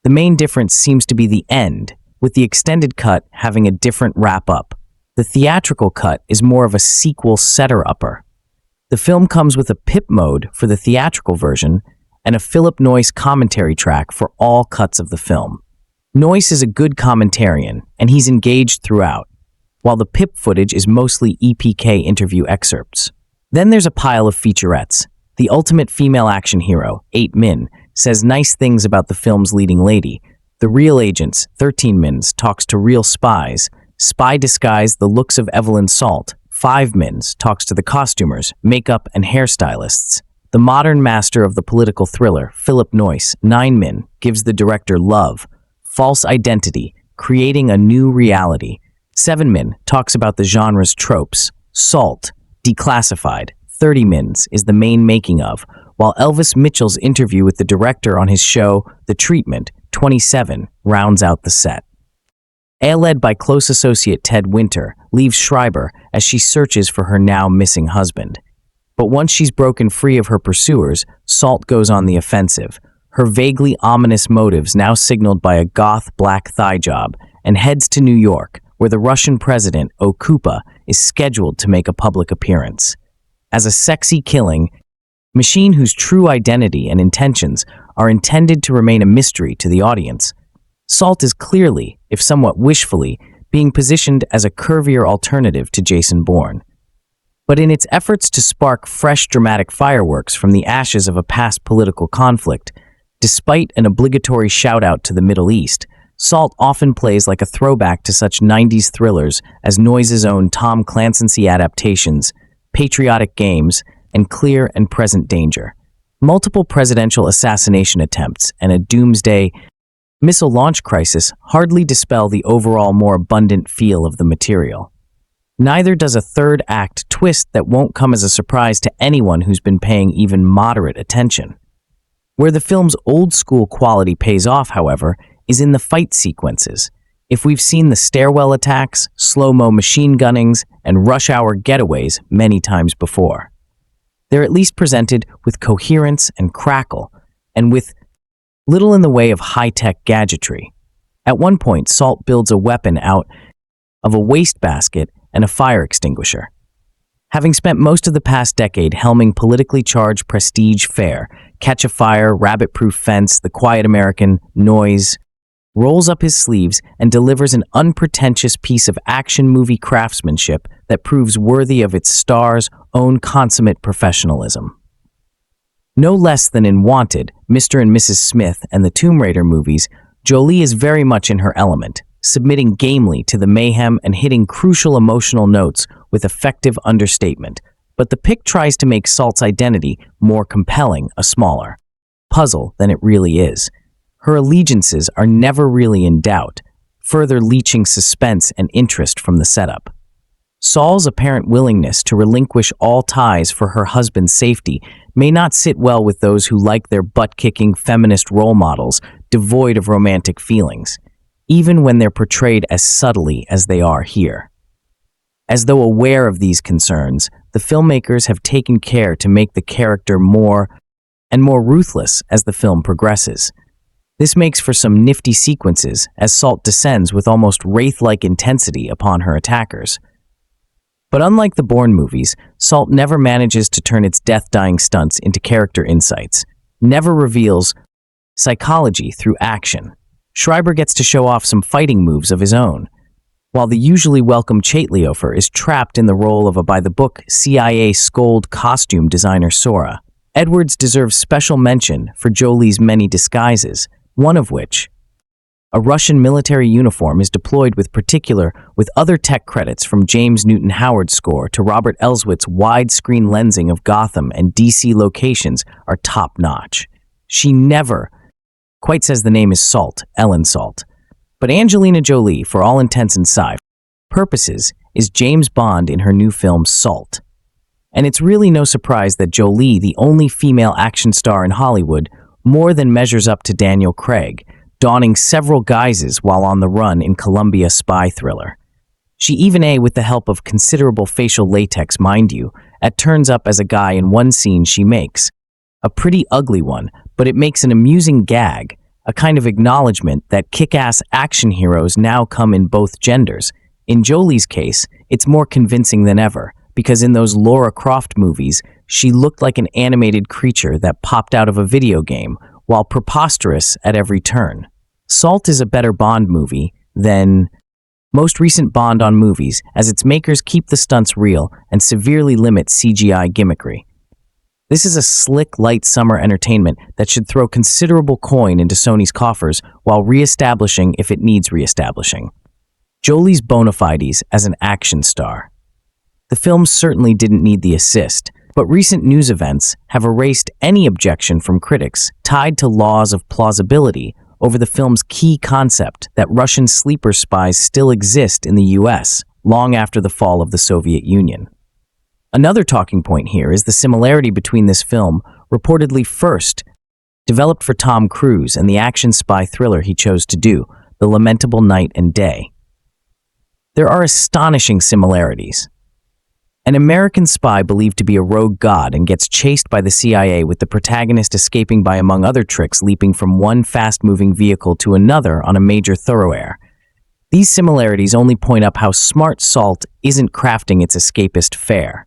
The main difference seems to be the end, with the extended cut having a different wrap-up. The theatrical cut is more of a sequel setter-upper. The film comes with a PIP mode for the theatrical version and a Phillip Noyce commentary track for all cuts of the film. Noyce is a good commentarian, and he's engaged throughout, while the PIP footage is mostly EPK interview excerpts. Then there's a pile of featurettes. The ultimate female action hero, 8 Min, says nice things about the film's leading lady. The Real Agents, 13 Mins, talks to real spies. Spy Disguise, The Looks of Evelyn Salt, 5 Mins, talks to the costumers, makeup, and hairstylists. The modern master of the political thriller, Phillip Noyce, 9 Min, gives the director love, false identity, creating a new reality. 7 Min talks about the genre's tropes. Salt, Declassified, 30 Mins, is the main making of, while Elvis Mitchell's interview with the director on his show, The Treatment, 27, rounds out the set. Led by close associate Ted Winter, Liev Schreiber as she searches for her now missing husband. But once she's broken free of her pursuers, Salt goes on the offensive, her vaguely ominous motives now signaled by a goth black thigh job, and heads to New York, where the Russian president, Okupa, is scheduled to make a public appearance. As a sexy killing machine whose true identity and intentions are intended to remain a mystery to the audience, Salt is clearly, if somewhat wishfully, being positioned as a curvier alternative to Jason Bourne. But in its efforts to spark fresh dramatic fireworks from the ashes of a past political conflict, despite an obligatory shout-out to the Middle East, Salt often plays like a throwback to such 90s thrillers as Noyce's own Tom Clancy adaptations, Patriotic Games, and Clear and Present Danger. Multiple presidential assassination attempts and a doomsday missile launch crisis hardly dispel the overall more abundant feel of the material. Neither does a third act twist that won't come as a surprise to anyone who's been paying even moderate attention. Where the film's old-school quality pays off, however, is in the fight sequences. If we've seen the stairwell attacks, slow-mo machine gunnings, and rush-hour getaways many times before, they're at least presented with coherence and crackle, and with little in the way of high-tech gadgetry. At one point, Salt builds a weapon out of a wastebasket and a fire extinguisher. Having spent most of the past decade helming politically charged prestige fare, Catch a Fire, Rabbit-Proof Fence, The Quiet American, Noyce, rolls up his sleeves and delivers an unpretentious piece of action movie craftsmanship that proves worthy of its star's own consummate professionalism. No less than in Wanted, Mr. and Mrs. Smith, and the Tomb Raider movies, Jolie is very much in her element, submitting gamely to the mayhem and hitting crucial emotional notes with effective understatement. But the pick tries to make Salt's identity more compelling, a smaller puzzle than it really is. Her allegiances are never really in doubt, further leeching suspense and interest from the setup. Saul's apparent willingness to relinquish all ties for her husband's safety may not sit well with those who like their butt-kicking feminist role models devoid of romantic feelings, even when they're portrayed as subtly as they are here. As though aware of these concerns, the filmmakers have taken care to make the character more and more ruthless as the film progresses. This makes for some nifty sequences as Salt descends with almost wraith-like intensity upon her attackers. But unlike the Bourne movies, Salt never manages to turn its death-dying stunts into character insights, never reveals psychology through action. Schreiber gets to show off some fighting moves of his own, while the usually welcome Chiwetel Ejiofor is trapped in the role of a by-the-book CIA scold costume designer Sora. Edwards deserves special mention for Jolie's many disguises, one of which, a Russian military uniform, is deployed with other tech credits from James Newton Howard's score to Robert Elswit's widescreen lensing of Gotham and DC locations are top-notch. She never quite says the name is Salt, Ellen Salt. But Angelina Jolie, for all intents and purposes, is James Bond in her new film Salt. And it's really no surprise that Jolie, the only female action star in Hollywood, more than measures up to Daniel Craig, donning several guises while on the run in Columbia spy thriller. She even, with the help of considerable facial latex, mind you, turns up as a guy in one scene she makes. A pretty ugly one, but it makes an amusing gag, a kind of acknowledgement that kick-ass action heroes now come in both genders. In Jolie's case, it's more convincing than ever, because in those Lara Croft movies, she looked like an animated creature that popped out of a video game, while preposterous at every turn. Salt is a better Bond movie than most recent Bond-on movies, as its makers keep the stunts real and severely limit CGI gimmickry. This is a slick, light summer entertainment that should throw considerable coin into Sony's coffers while re-establishing if it needs re-establishing. Jolie's bona fides as an action star. The film certainly didn't need the assist, but recent news events have erased any objection from critics tied to laws of plausibility over the film's key concept that Russian sleeper spies still exist in the US long after the fall of the Soviet Union. Another talking point here is the similarity between this film, reportedly first developed for Tom Cruise, and the action spy thriller he chose to do, The Lamentable Night and Day. There are astonishing similarities. An American spy believed to be a rogue god and gets chased by the CIA, with the protagonist escaping by, among other tricks, leaping from one fast-moving vehicle to another on a major thoroughfare. These similarities only point up how smart Salt isn't crafting its escapist fare.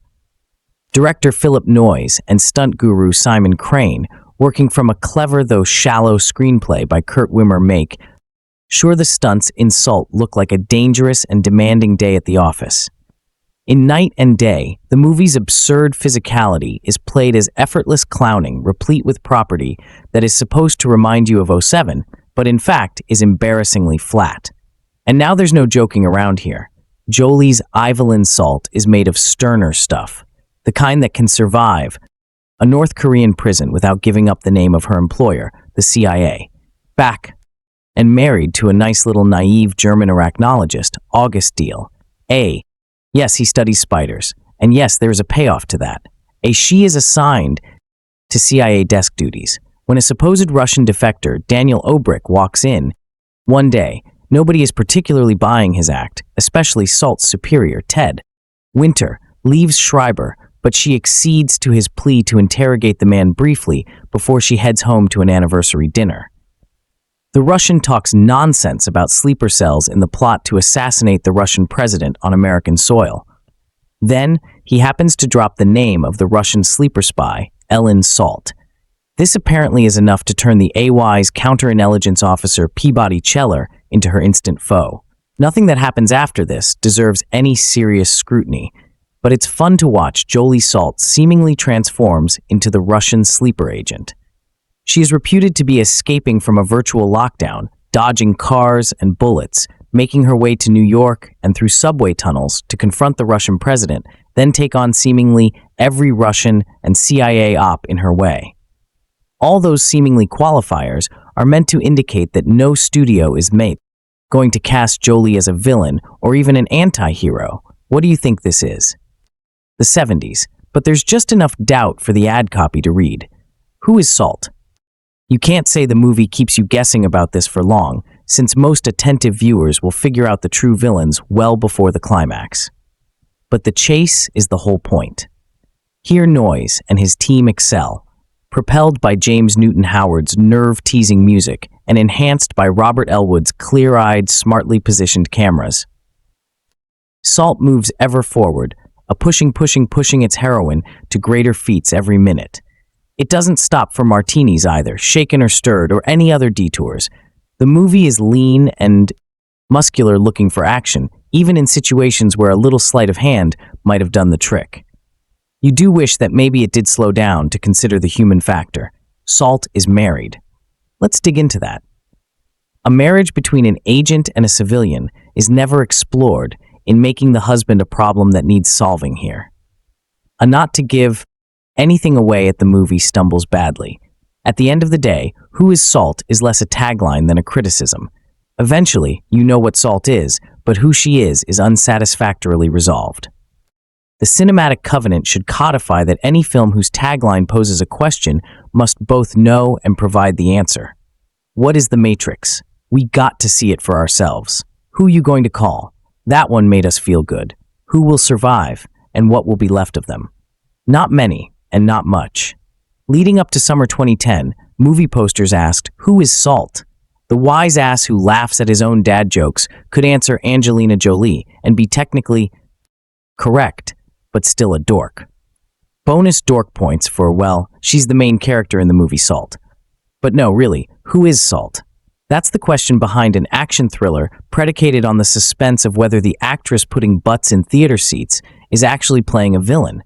Director Phillip Noyce and stunt guru Simon Crane, working from a clever though shallow screenplay by Kurt Wimmer, make sure the stunts in Salt look like a dangerous and demanding day at the office. In Night and Day, the movie's absurd physicality is played as effortless clowning, replete with property that is supposed to remind you of '07, but in fact is embarrassingly flat. And now there's no joking around here. Jolie's Evelyn Salt is made of sterner stuff, the kind that can survive a North Korean prison without giving up the name of her employer, the CIA. Back and married to a nice little naive German arachnologist, August Diehl. Yes, he studies spiders, and yes, there is a payoff to that. She is assigned to CIA desk duties. When a supposed Russian defector, Daniel Obrick, walks in one day, nobody is particularly buying his act, especially Salt's superior, Ted Winter, Liev Schreiber, but she accedes to his plea to interrogate the man briefly before she heads home to an anniversary dinner. The Russian talks nonsense about sleeper cells in the plot to assassinate the Russian president on American soil. Then, he happens to drop the name of the Russian sleeper spy, Ellen Salt. This apparently is enough to turn the AY's counterintelligence officer Peabody Cheller into her instant foe. Nothing that happens after this deserves any serious scrutiny, but it's fun to watch Jolie Salt seemingly transforms into the Russian sleeper agent. She is reputed to be escaping from a virtual lockdown, dodging cars and bullets, making her way to New York and through subway tunnels to confront the Russian president, then take on seemingly every Russian and CIA op in her way. All those seemingly qualifiers are meant to indicate that no studio is going to cast Jolie as a villain or even an anti-hero. What do you think this is? The 70s, but there's just enough doubt for the ad copy to read. Who is Salt? You can't say the movie keeps you guessing about this for long, since most attentive viewers will figure out the true villains well before the climax. But the chase is the whole point. Here Noyce and his team excel, propelled by James Newton Howard's nerve-teasing music and enhanced by Robert Elwood's clear-eyed, smartly positioned cameras. Salt moves ever forward, pushing its heroine to greater feats every minute. It doesn't stop for martinis either, shaken or stirred, or any other detours. The movie is lean and muscular, looking for action, even in situations where a little sleight of hand might have done the trick. You do wish that maybe it did slow down to consider the human factor. Salt is married. Let's dig into that. A marriage between an agent and a civilian is never explored in making the husband a problem that needs solving here. A not to give anything away at the movie stumbles badly. At the end of the day, who is Salt is less a tagline than a criticism. Eventually, you know what Salt is, but who she is unsatisfactorily resolved. The cinematic covenant should codify that any film whose tagline poses a question must both know and provide the answer. What is the Matrix? We got to see it for ourselves. Who you going to call? That one made us feel good. Who will survive, and what will be left of them? Not many, and not much. Leading up to summer 2010, movie posters asked, who is Salt? The wise ass who laughs at his own dad jokes could answer Angelina Jolie and be technically correct, but still a dork. Bonus dork points for, well, she's the main character in the movie Salt. But no, really, who is Salt? That's the question behind an action thriller predicated on the suspense of whether the actress putting butts in theater seats is actually playing a villain.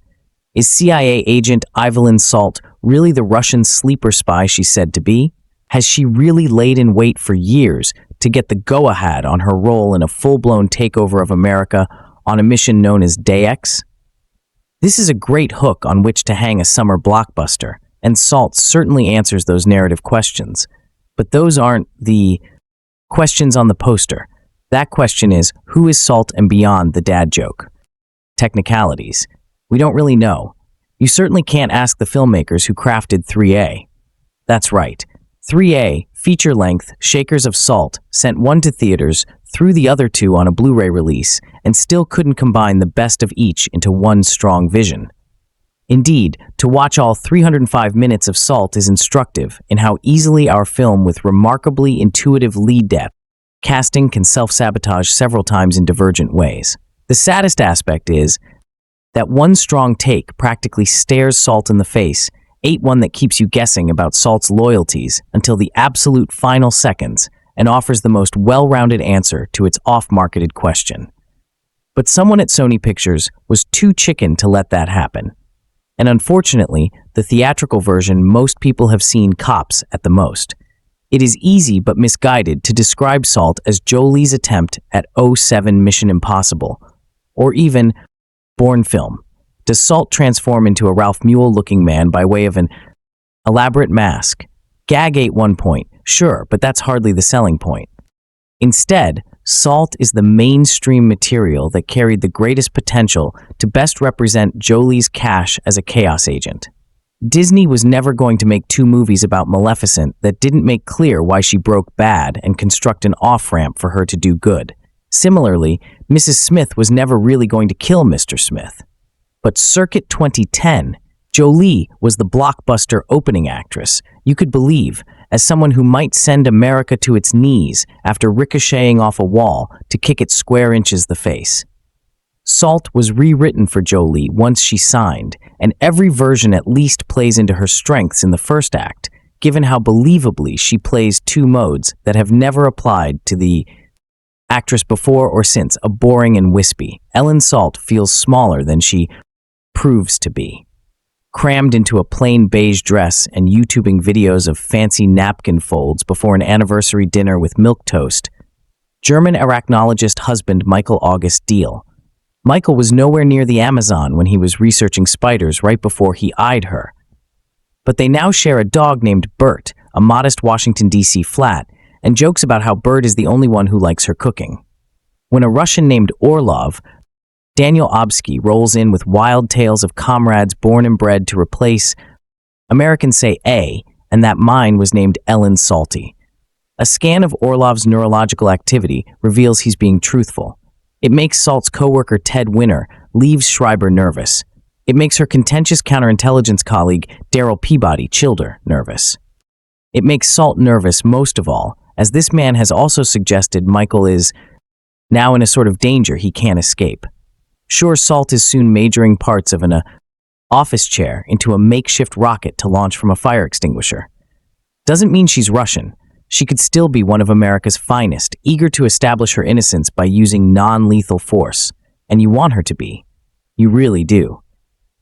Is CIA agent Evelyn Salt really the Russian sleeper spy she's said to be? Has she really laid in wait for years to get the go-ahead on her role in a full-blown takeover of America on a mission known as Day X? This is a great hook on which to hang a summer blockbuster, and Salt certainly answers those narrative questions. But those aren't the questions on the poster. That question is, who is Salt and beyond the dad joke? Technicalities. We don't really know. You certainly can't ask the filmmakers who crafted 3A. That's right. 3A, feature-length, Shakers of Salt, sent one to theaters, threw the other two on a Blu-ray release, and still couldn't combine the best of each into one strong vision. Indeed, to watch all 305 minutes of Salt is instructive in how easily our film with remarkably intuitive lead depth casting can self-sabotage several times in divergent ways. The saddest aspect is that one strong take practically stares Salt in the face, one that keeps you guessing about Salt's loyalties until the absolute final seconds and offers the most well-rounded answer to its off-marketed question. But someone at Sony Pictures was too chicken to let that happen. And unfortunately, the theatrical version most people have seen cops at the most. It is easy but misguided to describe Salt as Jolie's attempt at '07 Mission Impossible, or even Bourne film. Does Salt transform into a Ralph Mule-looking man by way of an elaborate mask? Gag ate one point, sure, but that's hardly the selling point. Instead, Salt is the mainstream material that carried the greatest potential to best represent Jolie's cash as a chaos agent. Disney was never going to make two movies about Maleficent that didn't make clear why she broke bad and construct an off-ramp for her to do good. Similarly, Mrs. Smith was never really going to kill Mr. Smith. But Circuit 2010, Jolie was the blockbuster opening actress you could believe, as someone who might send America to its knees after ricocheting off a wall to kick it square inches the face. Salt was rewritten for Jolie once she signed, and every version at least plays into her strengths in the first act, given how believably she plays two modes that have never applied to the actress before or since, a boring and wispy. Ellen Salt feels smaller than she proves to be. Crammed into a plain beige dress and YouTubing videos of fancy napkin folds before an anniversary dinner with milk toast, German arachnologist husband Michael August Diehl. Michael was nowhere near the Amazon when he was researching spiders right before he eyed her. But they now share a dog named Bert, a modest Washington, D.C. flat, and jokes about how Bert is the only one who likes her cooking. When a Russian named Orlov Daniel Obsky rolls in with wild tales of comrades born and bred to replace Americans say A, and that mine was named Ellen Salty. A scan of Orlov's neurological activity reveals he's being truthful. It makes Salt's coworker Ted Winner, Liev Schreiber, nervous. It makes her contentious counterintelligence colleague Daryl Peabody Childer nervous. It makes Salt nervous most of all, as this man has also suggested Michael is now in a sort of danger he can't escape. Sure, Salt is soon majoring parts of an office chair into a makeshift rocket to launch from a fire extinguisher. Doesn't mean she's Russian. She could still be one of America's finest, eager to establish her innocence by using non-lethal force. And you want her to be. You really do.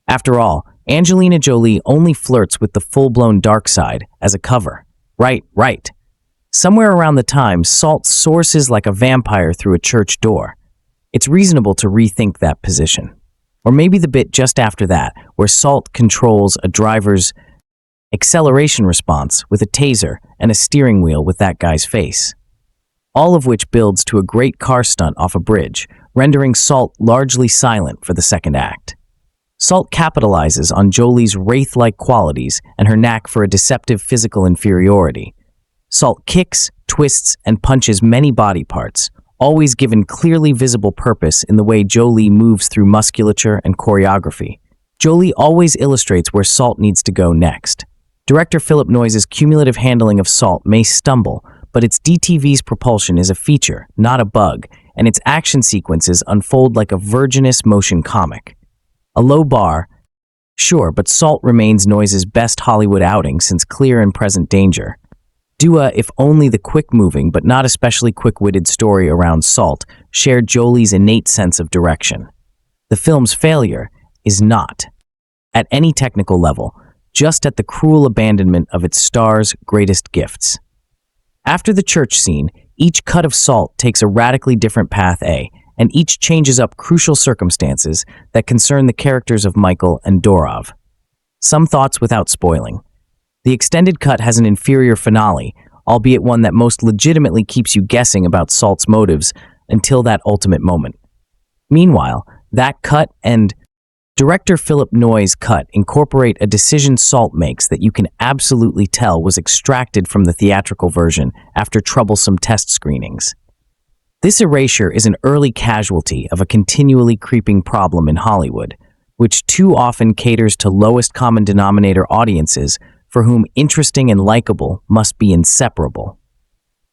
After all, Angelina Jolie only flirts with the full-blown dark side as a cover. Right. Somewhere around the time, Salt sources like a vampire through a church door. It's reasonable to rethink that position. Or maybe the bit just after that, where Salt controls a driver's acceleration response with a taser and a steering wheel with that guy's face. All of which builds to a great car stunt off a bridge, rendering Salt largely silent for the second act. Salt capitalizes on Jolie's wraith-like qualities and her knack for a deceptive physical inferiority. Salt kicks, twists, and punches many body parts, always given clearly visible purpose in the way Jolie moves through musculature and choreography. Jolie always illustrates where Salt needs to go next. Director Phillip Noyce's cumulative handling of Salt may stumble, but its DTV's propulsion is a feature, not a bug, and its action sequences unfold like a verginous motion comic. A low bar, sure, but Salt remains Noyce's best Hollywood outing since Clear and Present Danger. If only the quick-moving but not especially quick-witted story around Salt shared Jolie's innate sense of direction. The film's failure is not, at any technical level, just at the cruel abandonment of its star's greatest gifts. After the church scene, each cut of Salt takes a radically different path and each changes up crucial circumstances that concern the characters of Michael and Dorov. Some thoughts without spoiling. The extended cut has an inferior finale, albeit one that most legitimately keeps you guessing about Salt's motives until that ultimate moment. Meanwhile, that cut and director Phillip Noyce's cut incorporate a decision Salt makes that you can absolutely tell was extracted from the theatrical version after troublesome test screenings. This erasure is an early casualty of a continually creeping problem in Hollywood, which too often caters to lowest common denominator audiences for whom interesting and likable must be inseparable.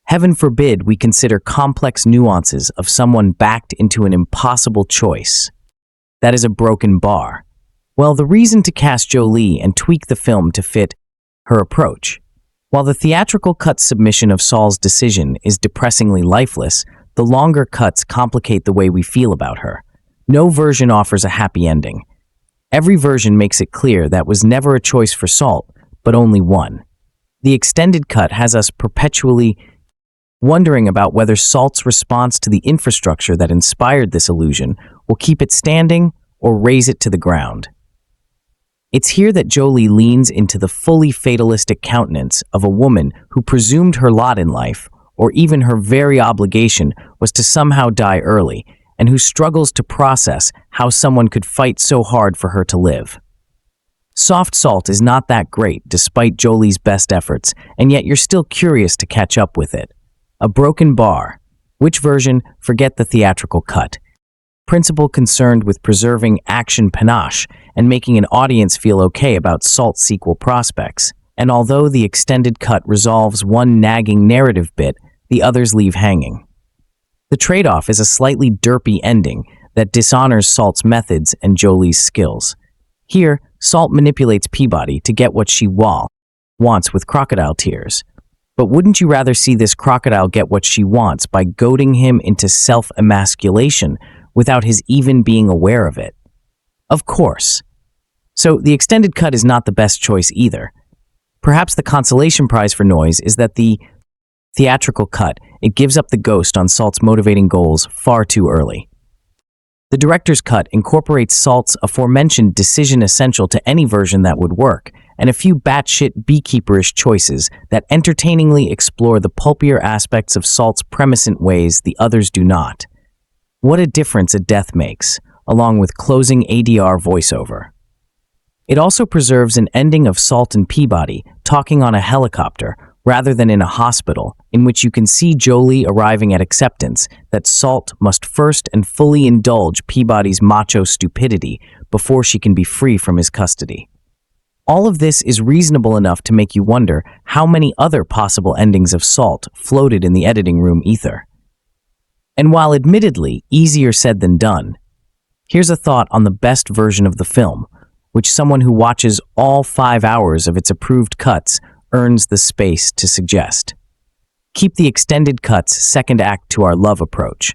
Heaven forbid we consider complex nuances of someone backed into an impossible choice. That is a broken bar. Well, the reason to cast Jolie and tweak the film to fit her approach. While the theatrical cut submission of Salt's decision is depressingly lifeless, the longer cuts complicate the way we feel about her. No version offers a happy ending. Every version makes it clear that was never a choice for Salt, but only one. The extended cut has us perpetually wondering about whether Salt's response to the infrastructure that inspired this illusion will keep it standing or raze it to the ground. It's here that Jolie leans into the fully fatalistic countenance of a woman who presumed her lot in life, or even her very obligation, was to somehow die early, and who struggles to process how someone could fight so hard for her to live. Soft Salt is not that great despite Jolie's best efforts, and yet you're still curious to catch up with it. A broken bar. Which version? Forget the theatrical cut. Principle concerned with preserving action panache and making an audience feel okay about Salt's sequel prospects. And although the extended cut resolves one nagging narrative bit, the others leave hanging. The trade-off is a slightly derpy ending that dishonors Salt's methods and Jolie's skills. Here, Salt manipulates Peabody to get what she wants with crocodile tears. But wouldn't you rather see this crocodile get what she wants by goading him into self-emasculation without his even being aware of it? Of course. So the extended cut is not the best choice either. Perhaps the consolation prize for Noyce is that the theatrical cut, it gives up the ghost on Salt's motivating goals far too early. The director's cut incorporates Salt's aforementioned decision essential to any version that would work, and a few batshit beekeeperish choices that entertainingly explore the pulpier aspects of Salt's premiscent ways the others do not. What a difference a death makes. along with closing ADR voiceover. It also preserves an ending of Salt and Peabody talking on a helicopter rather than in a hospital, in which you can see Jolie arriving at acceptance that Salt must first and fully indulge Peabody's macho stupidity before she can be free from his custody. All of this is reasonable enough to make you wonder how many other possible endings of Salt floated in the editing room ether. And while admittedly easier said than done, here's a thought on the best version of the film, which someone who watches all 5 hours of its approved cuts earns the space to suggest. Keep the extended cuts second act to our love approach.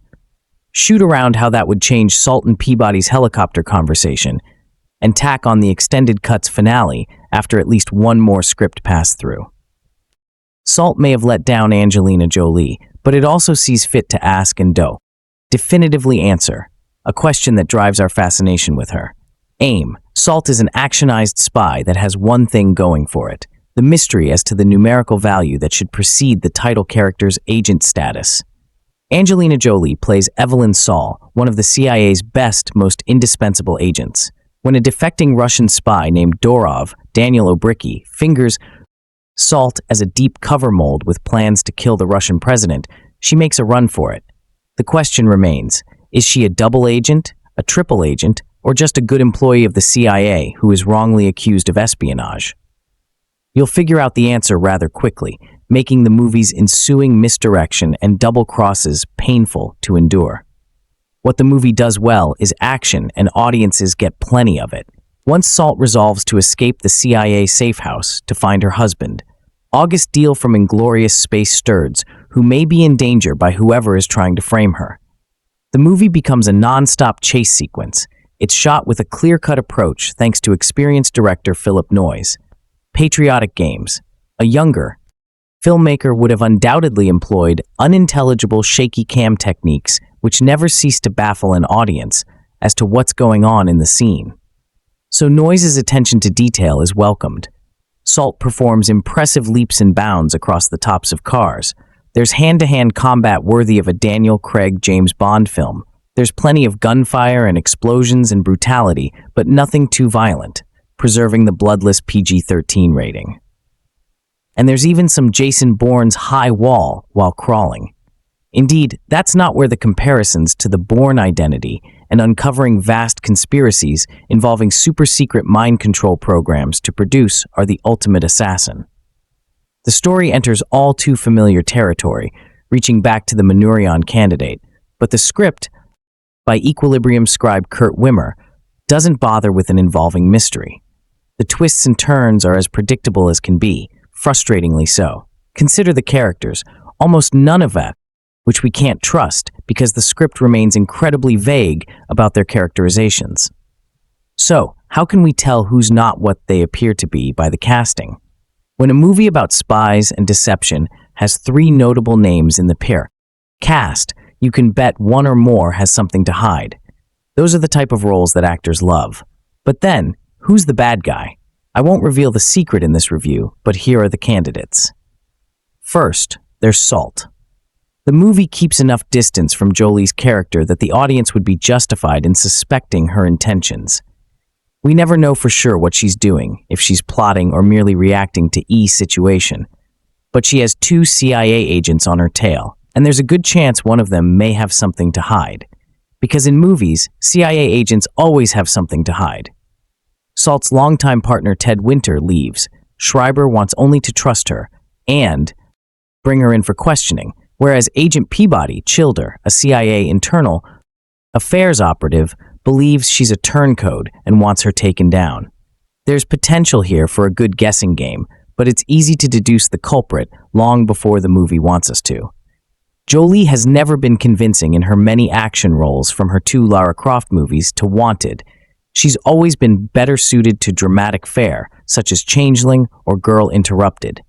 Shoot around how that would change Salt and Peabody's helicopter conversation, and tack on the extended cuts finale after at least one more script pass through. Salt may have let down Angelina Jolie, but it also sees fit to ask and definitively answer, a question that drives our fascination with her. AIM. Salt is an actionized spy that has one thing going for it: the mystery as to the numerical value that should precede the title character's agent status. Angelina Jolie plays Evelyn Saul, one of the CIA's best, most indispensable agents. When a defecting Russian spy named Dorov, Daniel Obricki, fingers Salt as a deep cover mold with plans to kill the Russian president, she makes a run for it. The question remains, is she a double agent, a triple agent, or just a good employee of the CIA who is wrongly accused of espionage? You'll figure out the answer rather quickly, making the movie's ensuing misdirection and double crosses painful to endure. What the movie does well is action, and audiences get plenty of it. Once Salt resolves to escape the CIA safe house to find her husband, August Deal from Inglorious Space Sturds, who may be in danger by whoever is trying to frame her. The movie becomes a non-stop chase sequence. It's shot with a clear-cut approach thanks to experienced director Phillip Noyce. Patriotic Games. A younger filmmaker would have undoubtedly employed unintelligible shaky cam techniques which never cease to baffle an audience as to what's going on in the scene. So Noyce's attention to detail is welcomed. Salt performs impressive leaps and bounds across the tops of cars. There's hand-to-hand combat worthy of a Daniel Craig James Bond film. There's plenty of gunfire and explosions and brutality, but nothing too violent, preserving the bloodless PG-13 rating. And there's even some Jason Bourne's high wall while crawling. Indeed, that's not where the comparisons to the Bourne identity and uncovering vast conspiracies involving super-secret mind control programs to produce are the ultimate assassin. The story enters all too familiar territory, reaching back to the Manurian Candidate, but the script, by Equilibrium scribe Kurt Wimmer, doesn't bother with an involving mystery. The twists and turns are as predictable as can be, frustratingly so. Consider the characters, almost none of that, which we can't trust because the script remains incredibly vague about their characterizations. So, how can we tell who's not what they appear to be by the casting? When a movie about spies and deception has 3 notable names in the cast, you can bet one or more has something to hide. Those are the type of roles that actors love. But then, who's the bad guy? I won't reveal the secret in this review, but here are the candidates. First, there's Salt. The movie keeps enough distance from Jolie's character that the audience would be justified in suspecting her intentions. We never know for sure what she's doing, if she's plotting or merely reacting to E's situation. But she has 2 CIA agents on her tail, and there's a good chance one of them may have something to hide. Because in movies, CIA agents always have something to hide. Salt's longtime partner Ted Winter leaves. Schreiber wants only to trust her and bring her in for questioning, whereas Agent Peabody, Childer, a CIA internal affairs operative, believes she's a turncoat and wants her taken down. There's potential here for a good guessing game, but it's easy to deduce the culprit long before the movie wants us to. Jolie has never been convincing in her many action roles from her 2 Lara Croft movies to Wanted. She's always been better suited to dramatic fare, such as Changeling or Girl Interrupted.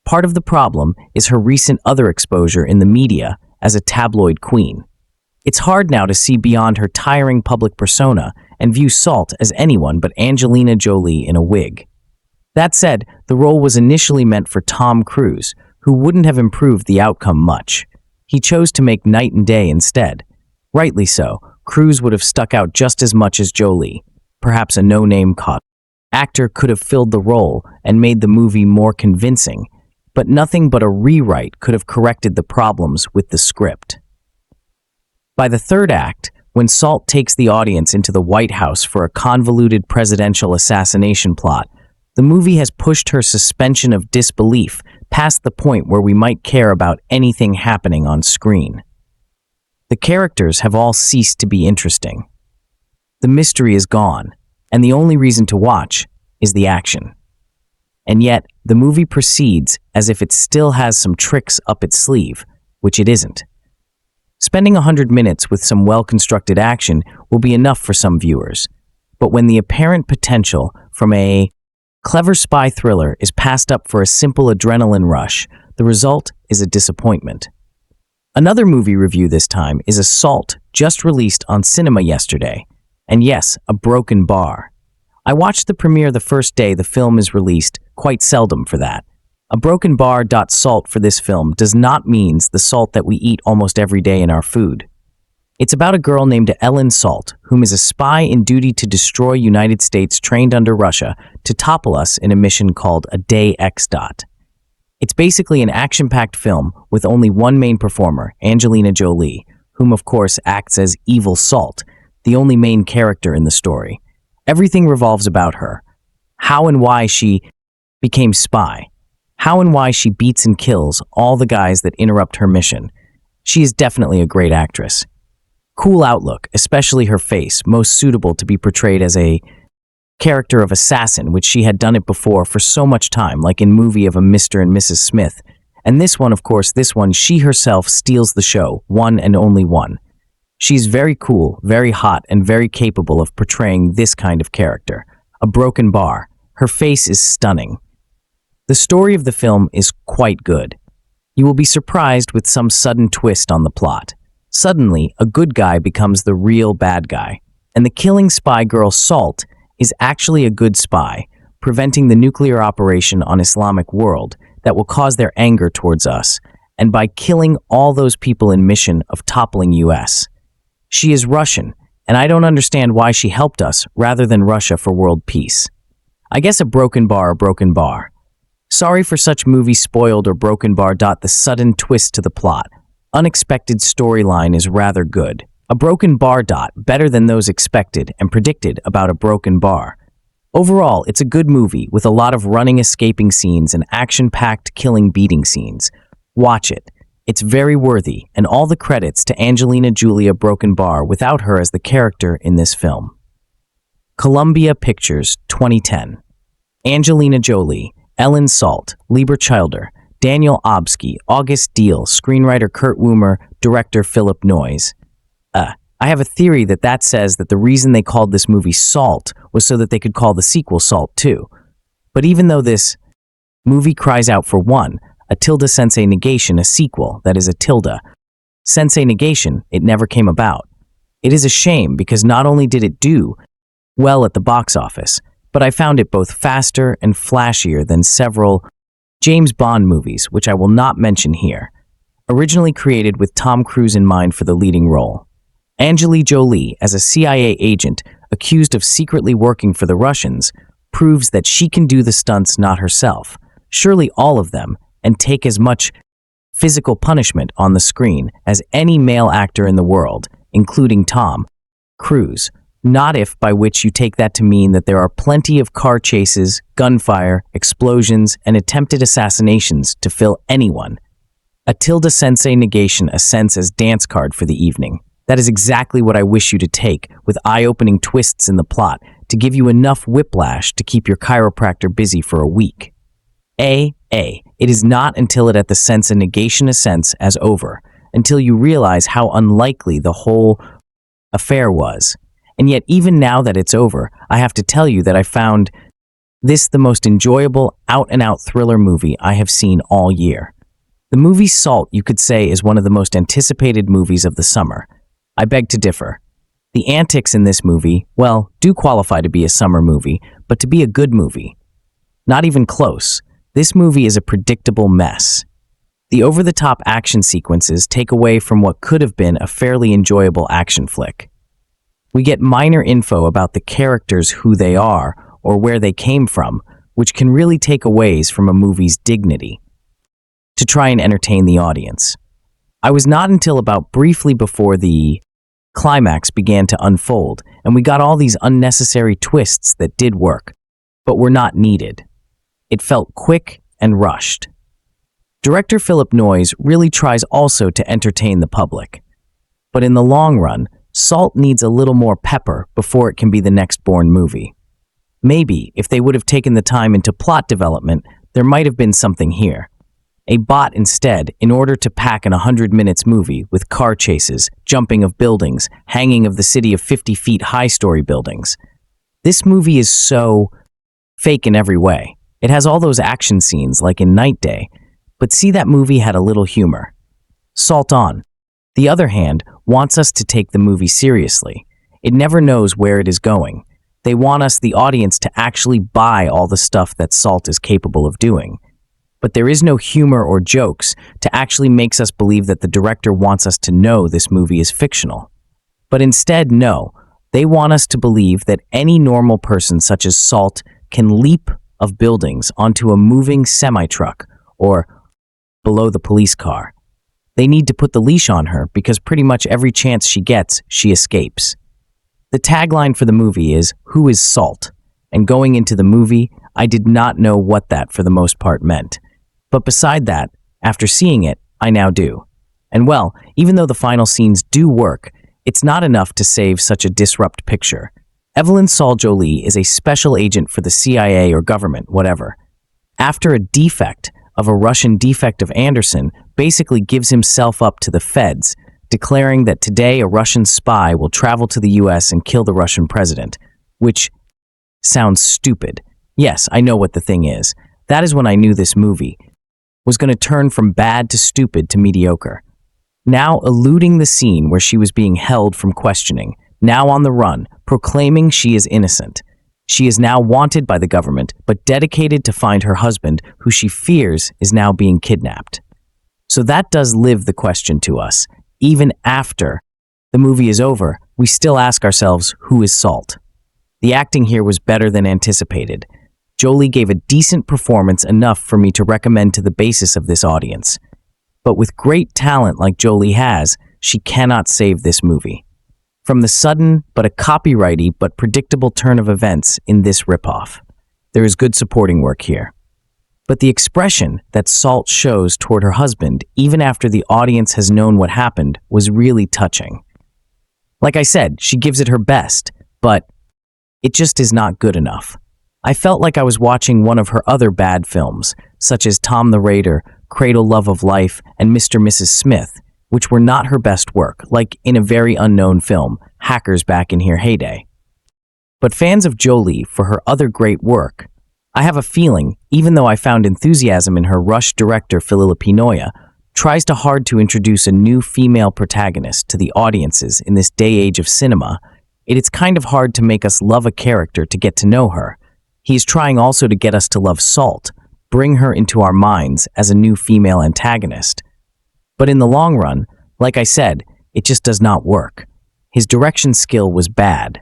Part of the problem is her recent other exposure in the media as a tabloid queen. It's hard now to see beyond her tiring public persona and view Salt as anyone but Angelina Jolie in a wig. That said, the role was initially meant for Tom Cruise, who wouldn't have improved the outcome much. He chose to make Night and Day instead. Rightly so, Cruise would have stuck out just as much as Jolie. Perhaps a no-name actor could have filled the role and made the movie more convincing, but nothing but a rewrite could have corrected the problems with the script. By the third act, when Salt takes the audience into the White House for a convoluted presidential assassination plot, the movie has pushed her suspension of disbelief past the point where we might care about anything happening on screen. The characters have all ceased to be interesting. The mystery is gone, and the only reason to watch is the action. And yet, the movie proceeds as if it still has some tricks up its sleeve, which it isn't. Spending 100 minutes with some well-constructed action will be enough for some viewers, but when the apparent potential from a clever spy thriller is passed up for a simple adrenaline rush, the result is a disappointment. Another movie review this time is Assault, just released on cinema yesterday. And yes, a broken bar. I watched the premiere the first day the film is released, quite seldom for that. A broken bar. Salt for this film does not mean the salt that we eat almost every day in our food. It's about a girl named Ellen Salt, whom is a spy in duty to destroy United States trained under Russia to topple us in a mission called A Day X. It's basically an action-packed film with only one main performer, Angelina Jolie, whom of course acts as Evil Salt, the only main character in the story. Everything revolves about her. How and why she became spy. How and why she beats and kills all the guys that interrupt her mission. She is definitely a great actress. Cool outlook, especially her face, most suitable to be portrayed as a character of assassin, which she had done it before for so much time, like in movie of a Mr. and Mrs. Smith. And this one, of course, she herself steals the show, one and only one. She's very cool, very hot, and very capable of portraying this kind of character. A broken bar. Her face is stunning. The story of the film is quite good. You will be surprised with some sudden twist on the plot. Suddenly, a good guy becomes the real bad guy, and the killing spy girl Salt is actually a good spy, preventing the nuclear operation on Islamic world that will cause their anger towards us, and by killing all those people in mission of toppling US. She is Russian, and I don't understand why she helped us rather than Russia for world peace. I guess a broken bar. Sorry for such movie spoiled or broken bar. The sudden twist to the plot. Unexpected storyline is rather good. A broken bar. Better than those expected and predicted about a broken bar. Overall, it's a good movie with a lot of running escaping scenes and action-packed killing beating scenes. Watch it. It's very worthy, and all the credits to Angelina Jolie. Broken bar without her as the character in this film. Columbia Pictures, 2010. Angelina Jolie, Ellen Salt, Liev Schreiber, Daniel Obsky, August Diehl, screenwriter Kurt Woomer, director Phillip Noyce. I have a theory that says that the reason they called this movie Salt was so that they could call the sequel Salt too. But even though this movie cries out for one, a tilde sensei negation, a sequel, that is a tilde sensei negation, it never came about. It is a shame because not only did it do well at the box office, but I found it both faster and flashier than several James Bond movies, which I will not mention here. Originally created with Tom Cruise in mind for the leading role. Angelina Jolie, as a CIA agent accused of secretly working for the Russians, proves that she can do the stunts not herself, surely all of them, and take as much physical punishment on the screen as any male actor in the world, including Tom Cruise. Not if, by which you take that to mean that there are plenty of car chases, gunfire, explosions, and attempted assassinations to fill anyone. A tilde sensei negation, a sense as dance card for the evening. That is exactly what I wish you to take, with eye-opening twists in the plot, to give you enough whiplash to keep your chiropractor busy for a week. It is not until it at the sense a negation a sense as over, until you realize how unlikely the whole affair was. And yet even now that it's over, I have to tell you that I found this the most enjoyable, out-and-out thriller movie I have seen all year. The movie Salt, you could say, is one of the most anticipated movies of the summer. I beg to differ. The antics in this movie, well, do qualify to be a summer movie, but to be a good movie. Not even close. This movie is a predictable mess. The over-the-top action sequences take away from what could have been a fairly enjoyable action flick. We get minor info about the characters, who they are, or where they came from, which can really take away from a movie's dignity to try and entertain the audience. I was not until about briefly before the climax began to unfold, and we got all these unnecessary twists that did work, but were not needed. It felt quick and rushed. Director Phillip Noyce really tries also to entertain the public, but in the long run, Salt needs a little more pepper before it can be the next Bourne movie. Maybe, if they would have taken the time into plot development, there might have been something here. A bot instead, in order to pack an 100 minutes movie with car chases, jumping of buildings, hanging of the city of 50 feet high-story buildings. This movie is so fake in every way. It has all those action scenes like in Night Day, but see, that movie had a little humor. Salt on the other hand, wants us to take the movie seriously. It never knows where it is going. They want us, the audience, to actually buy all the stuff that Salt is capable of doing. But there is no humor or jokes to actually makes us believe that the director wants us to know this movie is fictional. But instead, no, they want us to believe that any normal person such as Salt can leap of buildings onto a moving semi-truck or below the police car. They need to put the leash on her because pretty much every chance she gets, she escapes. The tagline for the movie is, "Who is Salt?" And going into the movie, I did not know what that for the most part meant. But beside that, after seeing it, I now do. And well, even though the final scenes do work, it's not enough to save such a disrupt picture. Evelyn Saul Jolie is a special agent for the CIA or government, whatever. After a defect of a Russian defect of Anderson basically gives himself up to the feds, declaring that today a Russian spy will travel to the US and kill the Russian president, which sounds stupid. Yes, I know what the thing is. That is when I knew this movie was going to turn from bad to stupid to mediocre. Now eluding the scene where she was being held from questioning, now on the run, proclaiming she is innocent. She is now wanted by the government, but dedicated to find her husband, who she fears is now being kidnapped. So that does live the question to us. Even after the movie is over, we still ask ourselves, who is Salt? The acting here was better than anticipated. Jolie gave a decent performance, enough for me to recommend to the basis of this audience. But with great talent like Jolie has, she cannot save this movie from the sudden but a copyrighty but predictable turn of events in this ripoff. There is good supporting work here. But the expression that Salt shows toward her husband, even after the audience has known what happened, was really touching. Like I said, she gives it her best, but it just is not good enough. I felt like I was watching one of her other bad films, such as Tom the Raider, Cradle Love of Life, and Mr. and Mrs. Smith, which were not her best work, like in a very unknown film, Hackers Back in Here heyday. But fans of Jolie for her other great work, I have a feeling, even though I found enthusiasm in her Rush director Phillip tries to hard to introduce a new female protagonist to the audiences in this day age of cinema, it is kind of hard to make us love a character to get to know her. He is trying also to get us to love Salt, bring her into our minds as a new female antagonist. But in the long run, like I said, it just does not work. His direction skill was bad.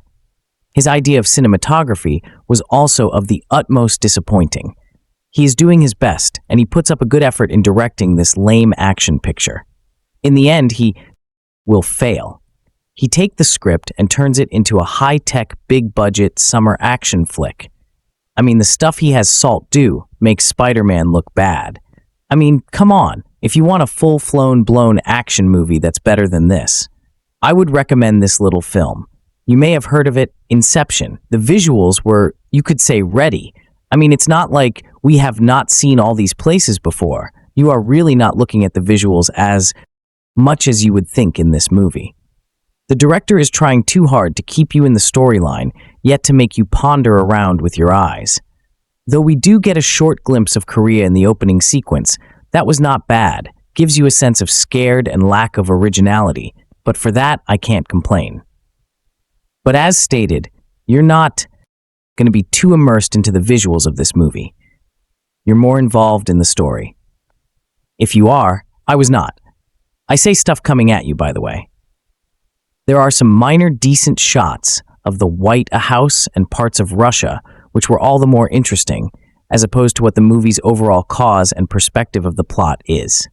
His idea of cinematography was also of the utmost disappointing. He is doing his best, and he puts up a good effort in directing this lame action picture. In the end, he will fail. He takes the script and turns it into a high-tech, big-budget summer action flick. I mean, the stuff he has Salt do makes Spider-Man look bad. I mean, come on. If you want a full-flown, blown action movie that's better than this, I would recommend this little film. You may have heard of it, Inception. The visuals were, you could say, ready. I mean, it's not like we have not seen all these places before. You are really not looking at the visuals as much as you would think in this movie. The director is trying too hard to keep you in the storyline, yet to make you ponder around with your eyes. Though we do get a short glimpse of Korea in the opening sequence, that was not bad, gives you a sense of scared and lack of originality, but for that I can't complain. But as stated, you're not going to be too immersed into the visuals of this movie. You're more involved in the story. If you are, I was not. I say stuff coming at you, by the way. There are some minor decent shots of the White House and parts of Russia, which were all the more interesting, as opposed to what the movie's overall cause and perspective of the plot is.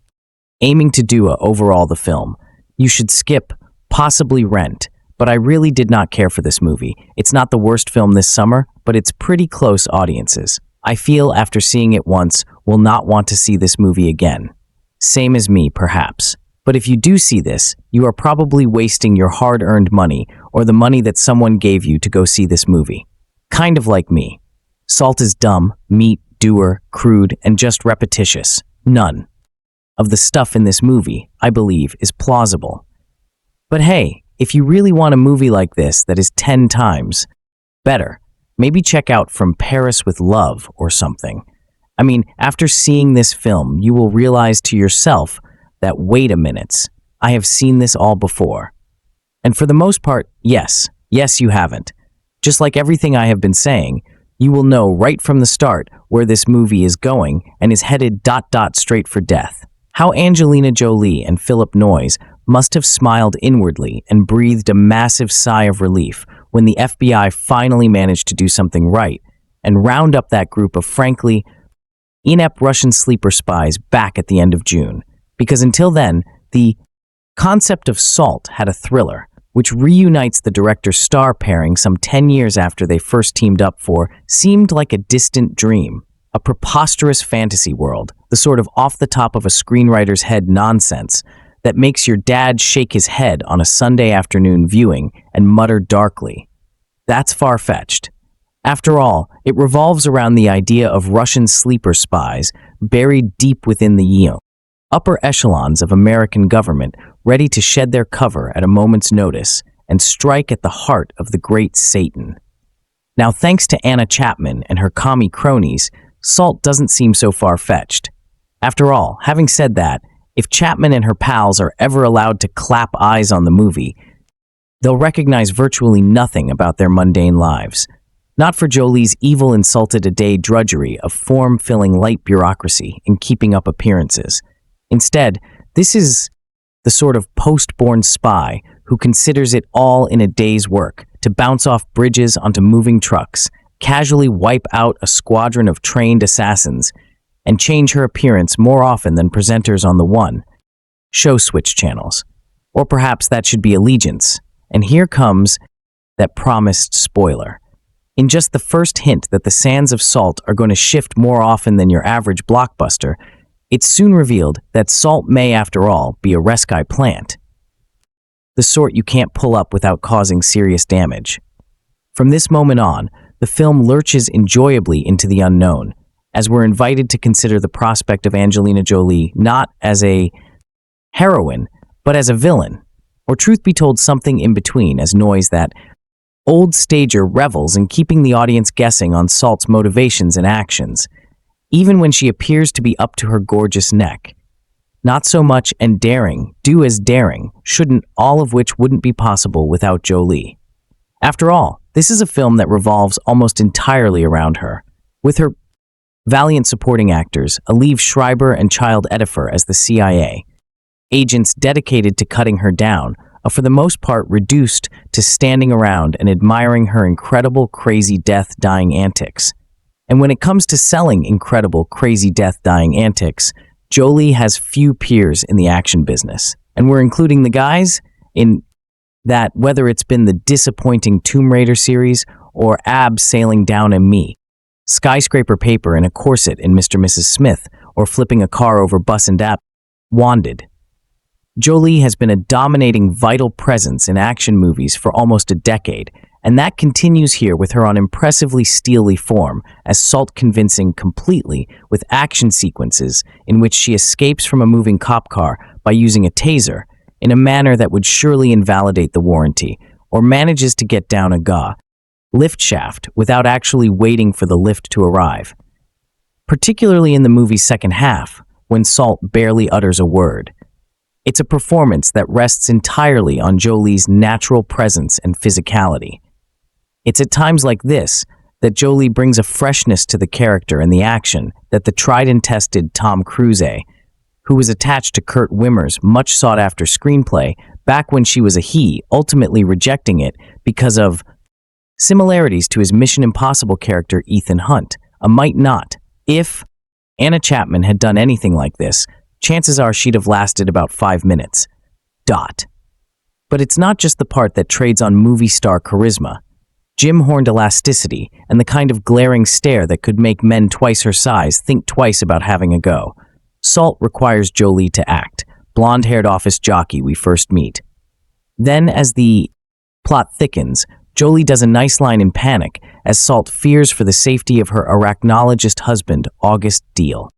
Aiming to do overall the film, you should skip, possibly rent, but I really did not care for this movie. It's not the worst film this summer, but it's pretty close audiences. I feel after seeing it once, will not want to see this movie again. Same as me, perhaps. But if you do see this, you are probably wasting your hard-earned money or the money that someone gave you to go see this movie. Kind of like me. Salt is dumb, meat, doer, crude, and just repetitious. None of the stuff in this movie, I believe, is plausible. But hey, if you really want a movie like this that is 10 times better, maybe check out From Paris with Love or something. I mean, after seeing this film, you will realize to yourself that, wait a minute, I have seen this all before. And for the most part, yes, you haven't. Just like everything I have been saying, you will know right from the start where this movie is going and is headed ... straight for death. How Angelina Jolie and Phillip Noyce must have smiled inwardly and breathed a massive sigh of relief when the FBI finally managed to do something right and round up that group of frankly inept Russian sleeper spies back at the end of June. Because until then, the concept of Salt had a thriller, which reunites the director's star pairing some 10 years after they first teamed up for, seemed like a distant dream, a preposterous fantasy world, the sort of off-the-top-of-a-screenwriter's head nonsense that makes your dad shake his head on a Sunday afternoon viewing and mutter darkly, "That's far-fetched." After all, it revolves around the idea of Russian sleeper spies buried deep within the upper echelons of American government, ready to shed their cover at a moment's notice and strike at the heart of the great Satan. Now, thanks to Anna Chapman and her commie cronies, Salt doesn't seem so far-fetched. After all, having said that, if Chapman and her pals are ever allowed to clap eyes on the movie, they'll recognize virtually nothing about their mundane lives. Not for Jolie's evil insulted-a-day drudgery of form-filling light bureaucracy in keeping up appearances. Instead, this is the sort of post-born spy who considers it all in a day's work to bounce off bridges onto moving trucks, casually wipe out a squadron of trained assassins, and change her appearance more often than presenters on the one show switch channels. Or perhaps that should be Allegiance. And here comes that promised spoiler. In just the first hint that the sands of Salt are going to shift more often than your average blockbuster, it's soon revealed that Salt may, after all, be a rescue plant. The sort you can't pull up without causing serious damage. From this moment on, the film lurches enjoyably into the unknown, as we're invited to consider the prospect of Angelina Jolie not as a heroine, but as a villain, or truth be told something in between, as Noyce, that old stager, revels in keeping the audience guessing on Salt's motivations and actions, even when she appears to be up to her gorgeous neck. Not so much and daring, do as daring, shouldn't, all of which wouldn't be possible without Jolie. After all, this is a film that revolves almost entirely around her, with her valiant supporting actors, Liev Schreiber and Chiwetel Ejiofor as the CIA, agents dedicated to cutting her down, for the most part reduced to standing around and admiring her incredible crazy death-dying antics. And when it comes to selling incredible crazy death-dying antics, Jolie has few peers in the action business. And we're including the guys in that, whether it's been the disappointing Tomb Raider series or Ab sailing down a me, skyscraper paper in a corset in Mr. and Mrs. Smith, or flipping a car over bus and Ab, Wanded. Jolie has been a dominating, vital presence in action movies for almost a decade, and that continues here with her on impressively steely form as Salt, convincing completely with action sequences in which she escapes from a moving cop car by using a taser in a manner that would surely invalidate the warranty, or manages to get down a lift shaft without actually waiting for the lift to arrive. Particularly in the movie's second half, when Salt barely utters a word. It's a performance that rests entirely on Jolie's natural presence and physicality. It's at times like this that Jolie brings a freshness to the character and the action that the tried and tested Tom Cruise, who was attached to Kurt Wimmer's much sought-after screenplay back when she was a he, ultimately rejecting it because of similarities to his Mission Impossible character Ethan Hunt. A might not. If Anna Chapman had done anything like this, chances are she'd have lasted about 5 minutes. But it's not just the part that trades on movie star charisma, gym-horned elasticity, and the kind of glaring stare that could make men twice her size think twice about having a go. Salt requires Jolie to act, blonde-haired office jockey we first meet. Then, as the plot thickens, Jolie does a nice line in panic as Salt fears for the safety of her arachnologist husband, August Deal,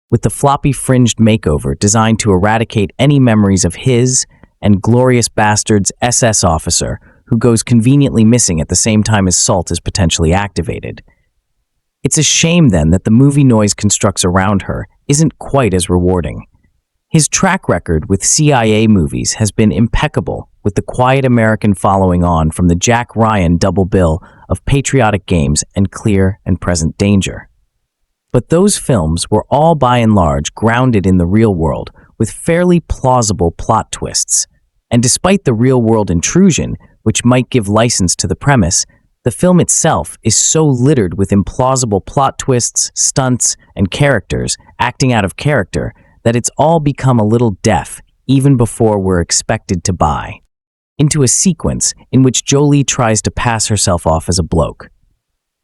with the floppy fringed makeover designed to eradicate any memories of his and Glorious Bastard's SS officer, who goes conveniently missing at the same time as Salt is potentially activated. It's a shame, then, that the movie Noyce constructs around her isn't quite as rewarding. His track record with CIA movies has been impeccable, with the quiet American following on from the Jack Ryan double bill of Patriotic Games and Clear and Present Danger. But those films were all by and large grounded in the real world, with fairly plausible plot twists. And despite the real-world intrusion, which might give license to the premise, the film itself is so littered with implausible plot twists, stunts, and characters acting out of character that it's all become a little deaf even before we're expected to buy into a sequence in which Jolie tries to pass herself off as a bloke.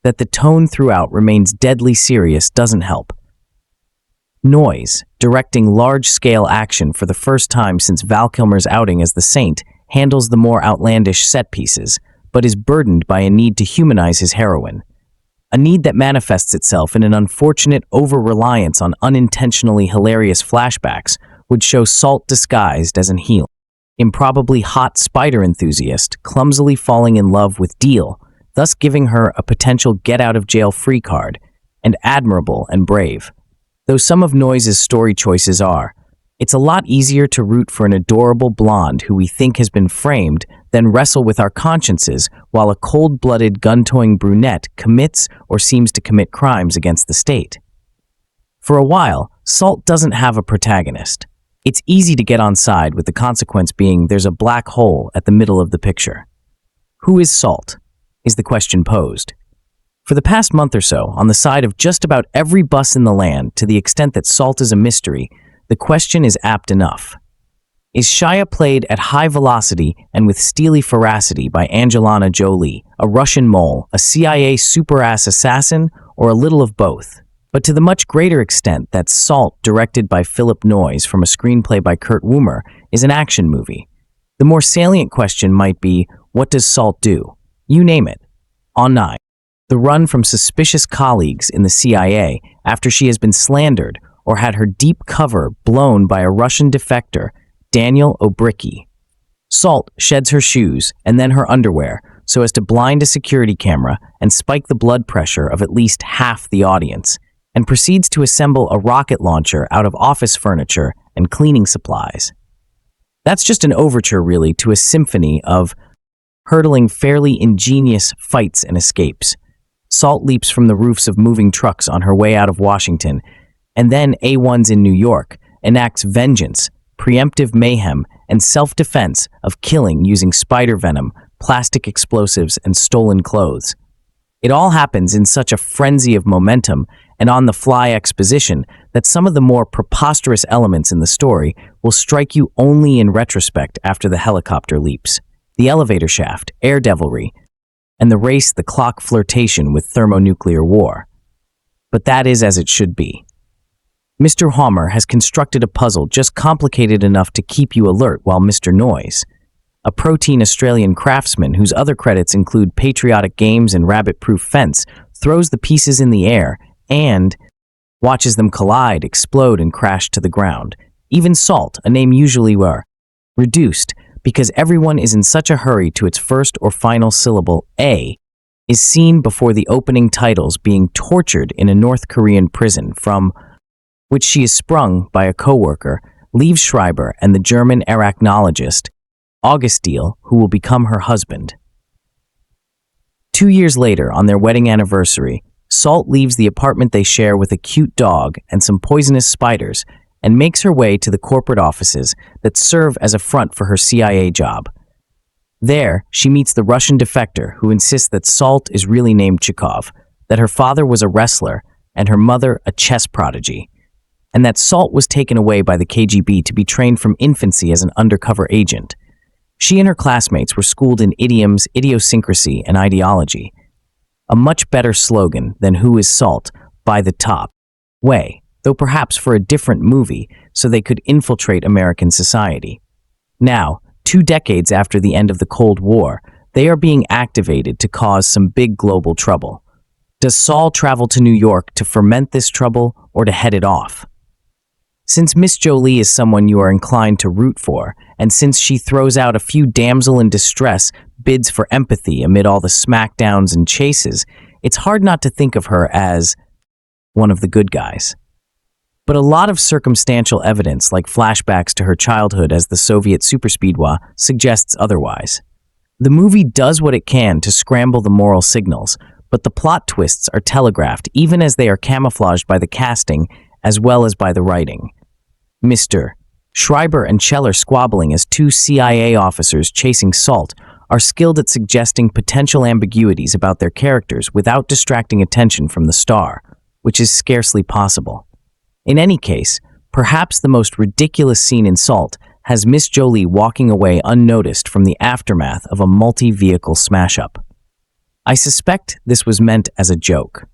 That the tone throughout remains deadly serious doesn't help. Noyce, directing large-scale action for the first time since Val Kilmer's outing as the Saint, handles the more outlandish set pieces, but is burdened by a need to humanize his heroine. A need that manifests itself in an unfortunate over-reliance on unintentionally hilarious flashbacks would show Salt disguised as an heel, improbably hot spider enthusiast clumsily falling in love with Deal, thus giving her a potential get-out-of-jail-free card, and admirable and brave. Though some of Noyce's story choices are, it's a lot easier to root for an adorable blonde who we think has been framed than wrestle with our consciences while a cold-blooded, gun-toying brunette commits or seems to commit crimes against the state. For a while, Salt doesn't have a protagonist. It's easy to get on side, with the consequence being there's a black hole at the middle of the picture. Who is Salt? Is the question posed. For the past month or so, on the side of just about every bus in the land, to the extent that Salt is a mystery, the question is apt enough. Is Shia played at high velocity and with steely veracity by Angelina Jolie, a Russian mole, a CIA super-ass assassin, or a little of both? But to the much greater extent that Salt, directed by Phillip Noyce from a screenplay by Kurt Wimmer, is an action movie. The more salient question might be, what does Salt do? You name it. On 9. The run from suspicious colleagues in the CIA after she has been slandered or had her deep cover blown by a Russian defector, Daniel O'Bricky. Salt sheds her shoes and then her underwear so as to blind a security camera and spike the blood pressure of at least half the audience, and proceeds to assemble a rocket launcher out of office furniture and cleaning supplies. That's just an overture, really, to a symphony of hurdling fairly ingenious fights and escapes. Salt leaps from the roofs of moving trucks on her way out of Washington, and then A1's in New York, enacts vengeance, preemptive mayhem, and self-defense of killing using spider venom, plastic explosives, and stolen clothes. It all happens in such a frenzy of momentum and on-the-fly exposition that some of the more preposterous elements in the story will strike you only in retrospect after the helicopter leaps, the elevator shaft, air devilry, and the race-the-clock flirtation with thermonuclear war. But that is as it should be. Mr. Homer has constructed a puzzle just complicated enough to keep you alert, while Mr. Noyce, a protein Australian craftsman whose other credits include Patriotic Games and Rabbit-Proof Fence, throws the pieces in the air and watches them collide, explode, and crash to the ground. Even Salt, a name usually reduced because everyone is in such a hurry to its first or final syllable, A, is seen before the opening titles being tortured in a North Korean prison, from which she is sprung by a co-worker, Liev Schreiber, and the German arachnologist, August Deal, who will become her husband. 2 years later, on their wedding anniversary, Salt leaves the apartment they share with a cute dog and some poisonous spiders and makes her way to the corporate offices that serve as a front for her CIA job. There, she meets the Russian defector who insists that Salt is really named Chekhov, that her father was a wrestler and her mother a chess prodigy, and that Salt was taken away by the KGB to be trained from infancy as an undercover agent. She and her classmates were schooled in idioms, idiosyncrasy, and ideology. A much better slogan than "Who is Salt?" by the top way, though perhaps for a different movie so they could infiltrate American society. Now, 2 decades after the end of the Cold War, they are being activated to cause some big global trouble. Does Saul travel to New York to ferment this trouble or to head it off? Since Miss Jolie is someone you are inclined to root for, and since she throws out a few damsel in distress bids for empathy amid all the smackdowns and chases, it's hard not to think of her as one of the good guys. But a lot of circumstantial evidence, like flashbacks to her childhood as the Soviet superspeedwa, suggests otherwise. The movie does what it can to scramble the moral signals, but the plot twists are telegraphed even as they are camouflaged by the casting as well as by the writing. Mr. Schreiber and Scheller squabbling as 2 CIA officers chasing Salt are skilled at suggesting potential ambiguities about their characters without distracting attention from the star, which is scarcely possible. In any case, perhaps the most ridiculous scene in Salt has Miss Jolie walking away unnoticed from the aftermath of a multi-vehicle smash-up. I suspect this was meant as a joke.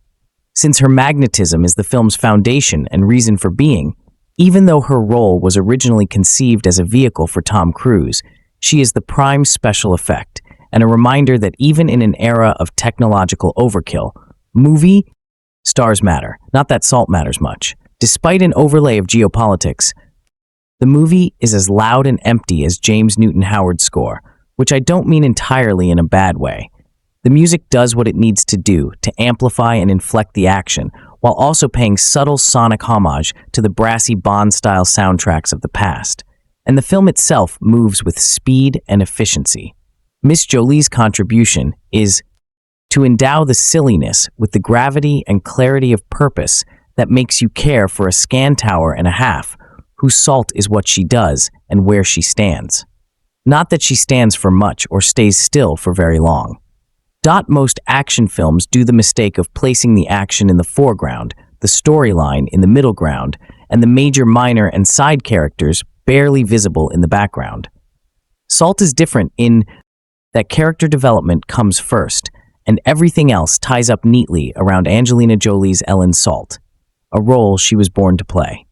Since her magnetism is the film's foundation and reason for being, even though her role was originally conceived as a vehicle for Tom Cruise, she is the prime special effect and a reminder that even in an era of technological overkill, movie stars matter, not that Salt matters much. Despite an overlay of geopolitics, the movie is as loud and empty as James Newton Howard's score, which I don't mean entirely in a bad way. The music does what it needs to do to amplify and inflect the action, while also paying subtle sonic homage to the brassy Bond-style soundtracks of the past. And the film itself moves with speed and efficiency. Miss Jolie's contribution is to endow the silliness with the gravity and clarity of purpose that makes you care for a scan tower and a half, whose Salt is what she does and where she stands. Not that she stands for much or stays still for very long. Most action films do the mistake of placing the action in the foreground, the storyline in the middle ground, and the major, minor, and side characters barely visible in the background. Salt is different in that character development comes first, and everything else ties up neatly around Angelina Jolie's Ellen Salt, a role she was born to play.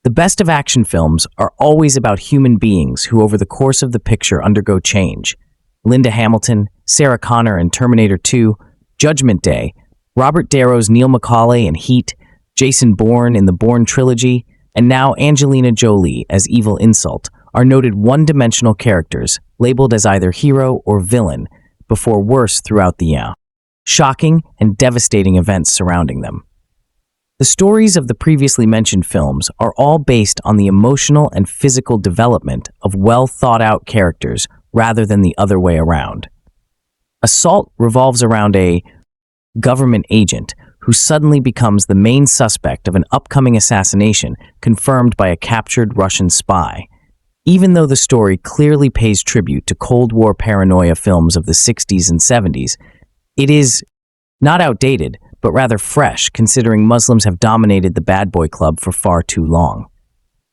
The best of action films are always about human beings who over the course of the picture undergo change. Linda Hamilton, Sarah Connor in Terminator 2, Judgment Day, Robert De Niro's Neil McCauley in Heat, Jason Bourne in the Bourne trilogy, and now Angelina Jolie as Evil Insult are noted one-dimensional characters labeled as either hero or villain before worse throughout the shocking and devastating events surrounding them. The stories of the previously mentioned films are all based on the emotional and physical development of well-thought-out characters rather than the other way around. Assault revolves around a government agent who suddenly becomes the main suspect of an upcoming assassination confirmed by a captured Russian spy. Even though the story clearly pays tribute to Cold War paranoia films of the 60s and 70s, it is not outdated, but rather fresh, considering Muslims have dominated the bad boy club for far too long.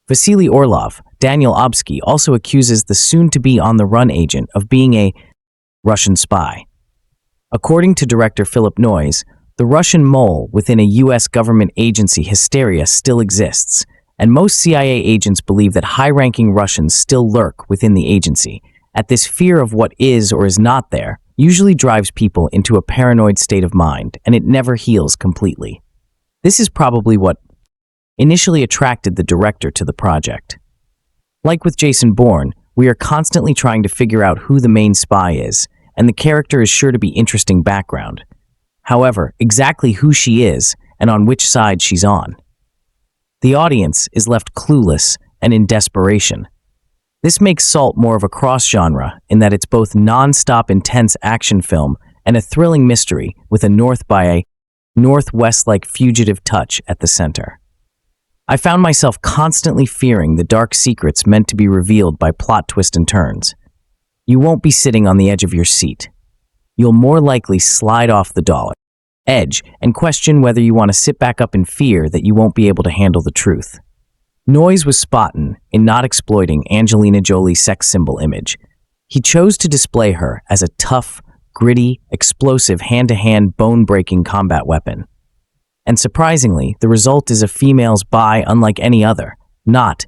Vasily Orlov, Daniel Obsky, also accuses the soon-to-be on-the-run agent of being a Russian spy. According to director Phillip Noyce, the Russian mole within a U.S. government agency hysteria still exists, and most CIA agents believe that high-ranking Russians still lurk within the agency. At this fear of what is or is not there usually drives people into a paranoid state of mind, and it never heals completely. This is probably what initially attracted the director to the project. Like with Jason Bourne, we are constantly trying to figure out who the main spy is, and the character is sure to be interesting background. However, exactly who she is and on which side she's on, the audience is left clueless and in desperation. This makes Salt more of a cross-genre in that it's both non-stop intense action film and a thrilling mystery with a north by a northwest-like fugitive touch at the center. I found myself constantly fearing the dark secrets meant to be revealed by plot twists and turns. You won't be sitting on the edge of your seat. You'll more likely slide off the edge and question whether you want to sit back up in fear that you won't be able to handle the truth. Noyce was spot on in not exploiting Angelina Jolie's sex symbol image. He chose to display her as a tough, gritty, explosive, hand-to-hand, bone-breaking combat weapon. And surprisingly, the result is a female's buy unlike any other. Not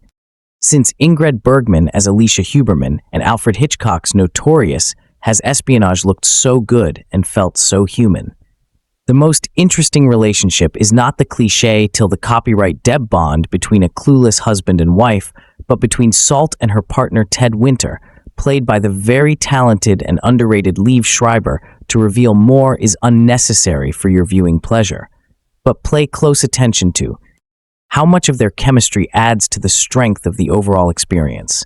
since Ingrid Bergman as Alicia Huberman and Alfred Hitchcock's Notorious has espionage looked so good and felt so human. The most interesting relationship is not the cliché till the copyright Deb bond between a clueless husband and wife, but between Salt and her partner Ted Winter, played by the very talented and underrated Liev Schreiber. To reveal more is unnecessary for your viewing pleasure. But pay close attention to how much of their chemistry adds to the strength of the overall experience.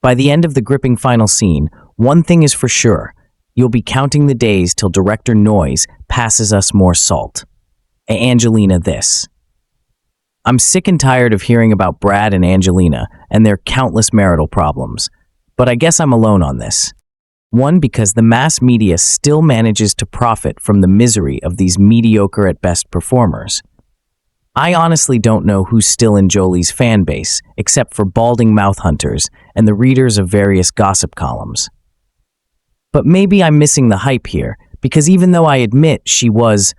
By the end of the gripping final scene, one thing is for sure. You'll be counting the days till director Noyce passes us more Salt. Angelina this. I'm sick and tired of hearing about Brad and Angelina and their countless marital problems, but I guess I'm alone on this. One, because the mass media still manages to profit from the misery of these mediocre at best performers. I honestly don't know who's still in Jolie's fan base, except for balding mouth hunters and the readers of various gossip columns. But maybe I'm missing the hype here, because even though I admit she was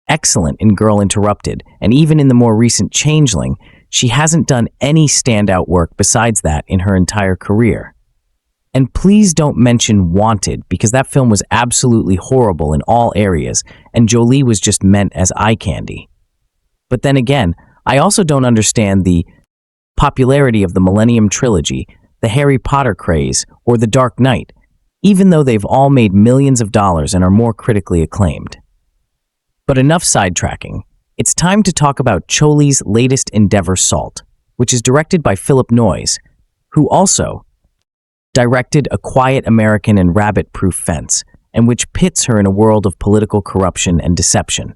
excellent in Girl Interrupted, and even in the more recent Changeling, she hasn't done any standout work besides that in her entire career. And please don't mention Wanted, because that film was absolutely horrible in all areas, and Jolie was just meant as eye candy. But then again, I also don't understand the popularity of the Millennium Trilogy, the Harry Potter craze, or The Dark Knight, even though they've all made millions of dollars and are more critically acclaimed. But enough sidetracking. It's time to talk about Jolie's latest endeavor, Salt, which is directed by Phillip Noyce, who also directed A Quiet American and Rabbit Proof Fence, and which pits her in a world of political corruption and deception.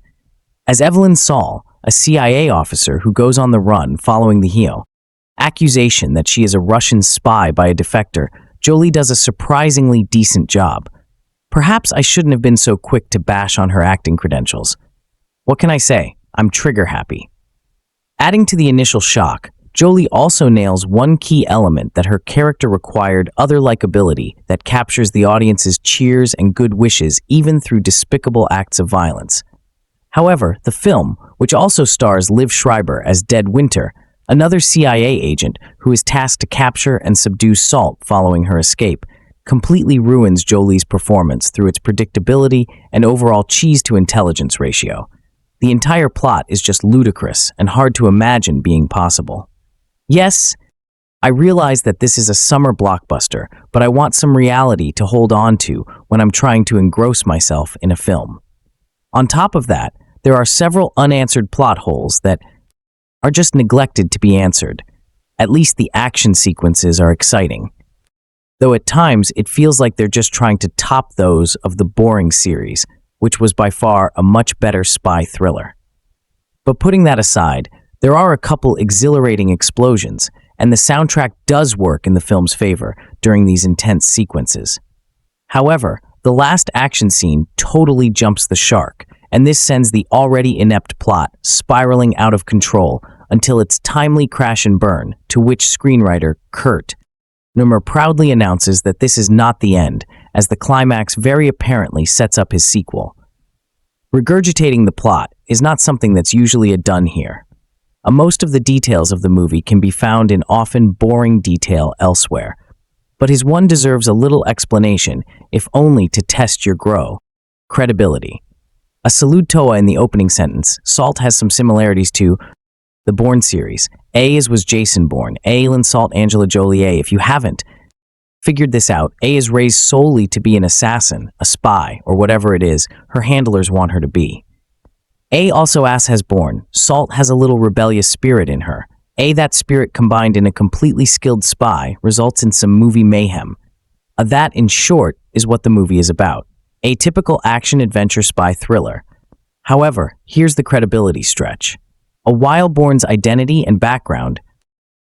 As Evelyn Saul, a CIA officer who goes on the run following the accusation that she is a Russian spy by a defector, Jolie does a surprisingly decent job. Perhaps I shouldn't have been so quick to bash on her acting credentials. What can I say? I'm trigger happy. Adding to the initial shock, Jolie also nails one key element that her character required: other likability that captures the audience's cheers and good wishes even through despicable acts of violence. However, the film, which also stars Liev Schreiber as Dead Winter, another CIA agent who is tasked to capture and subdue Salt following her escape, completely ruins Jolie's performance through its predictability and overall cheese-to-intelligence ratio. The entire plot is just ludicrous and hard to imagine being possible. Yes, I realize that this is a summer blockbuster, but I want some reality to hold on to when I'm trying to engross myself in a film. On top of that, there are several unanswered plot holes that are just neglected to be answered. At least the action sequences are exciting, though at times it feels like they're just trying to top those of the boring series, which was by far a much better spy thriller. But putting that aside, there are a couple exhilarating explosions, and the soundtrack does work in the film's favor during these intense sequences. However, the last action scene totally jumps the shark, and this sends the already inept plot spiraling out of control until its timely crash and burn, to which screenwriter Kurt Neumer proudly announces that this is not the end, as the climax very apparently sets up his sequel. Regurgitating the plot is not something that's usually done here. Most of the details of the movie can be found in often boring detail elsewhere, but his one deserves a little explanation, if only to test your credibility. A salutoa in the opening sentence, Salt has some similarities to the Bourne series. A was Jason Bourne, Alan Salt, Angela Jolie. If you haven't figured this out, A is raised solely to be an assassin, a spy, or whatever it is her handlers want her to be. A also has Bourne. Salt has a little rebellious spirit in her. That spirit combined in a completely skilled spy results in some movie mayhem. That, in short, is what the movie is about. A typical action-adventure spy thriller. However, here's the credibility stretch. A Wildborn's identity and background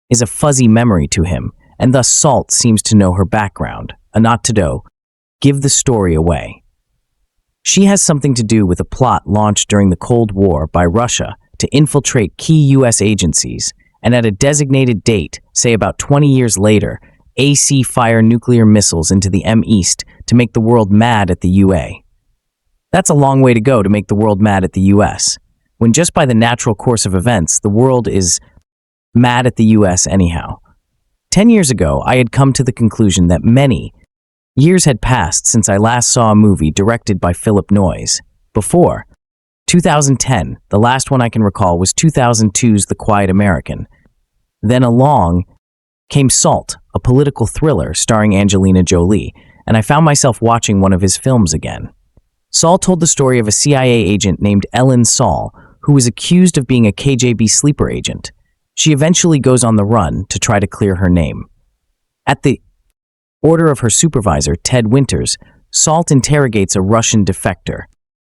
is a fuzzy memory to him, and thus Salt seems to know her background, a not to do, give the story away. She has something to do with a plot launched during the Cold War by Russia to infiltrate key U.S. agencies, and at a designated date, say about 20 years later, AC fire nuclear missiles into the M-East to make the world mad at the UA. That's a long way to go to make the world mad at the U.S., when just by the natural course of events, the world is mad at the U.S. anyhow. 10 years ago, I had come to the conclusion that many years had passed since I last saw a movie directed by Phillip Noyce. Before 2010, the last one I can recall was 2002's The Quiet American. Then along came Salt, a political thriller starring Angelina Jolie, and I found myself watching one of his films again. Salt told the story of a CIA agent named Ellen Saul, who was accused of being a KGB sleeper agent. She eventually goes on the run to try to clear her name. At the order of her supervisor, Ted Winters, Salt interrogates a Russian defector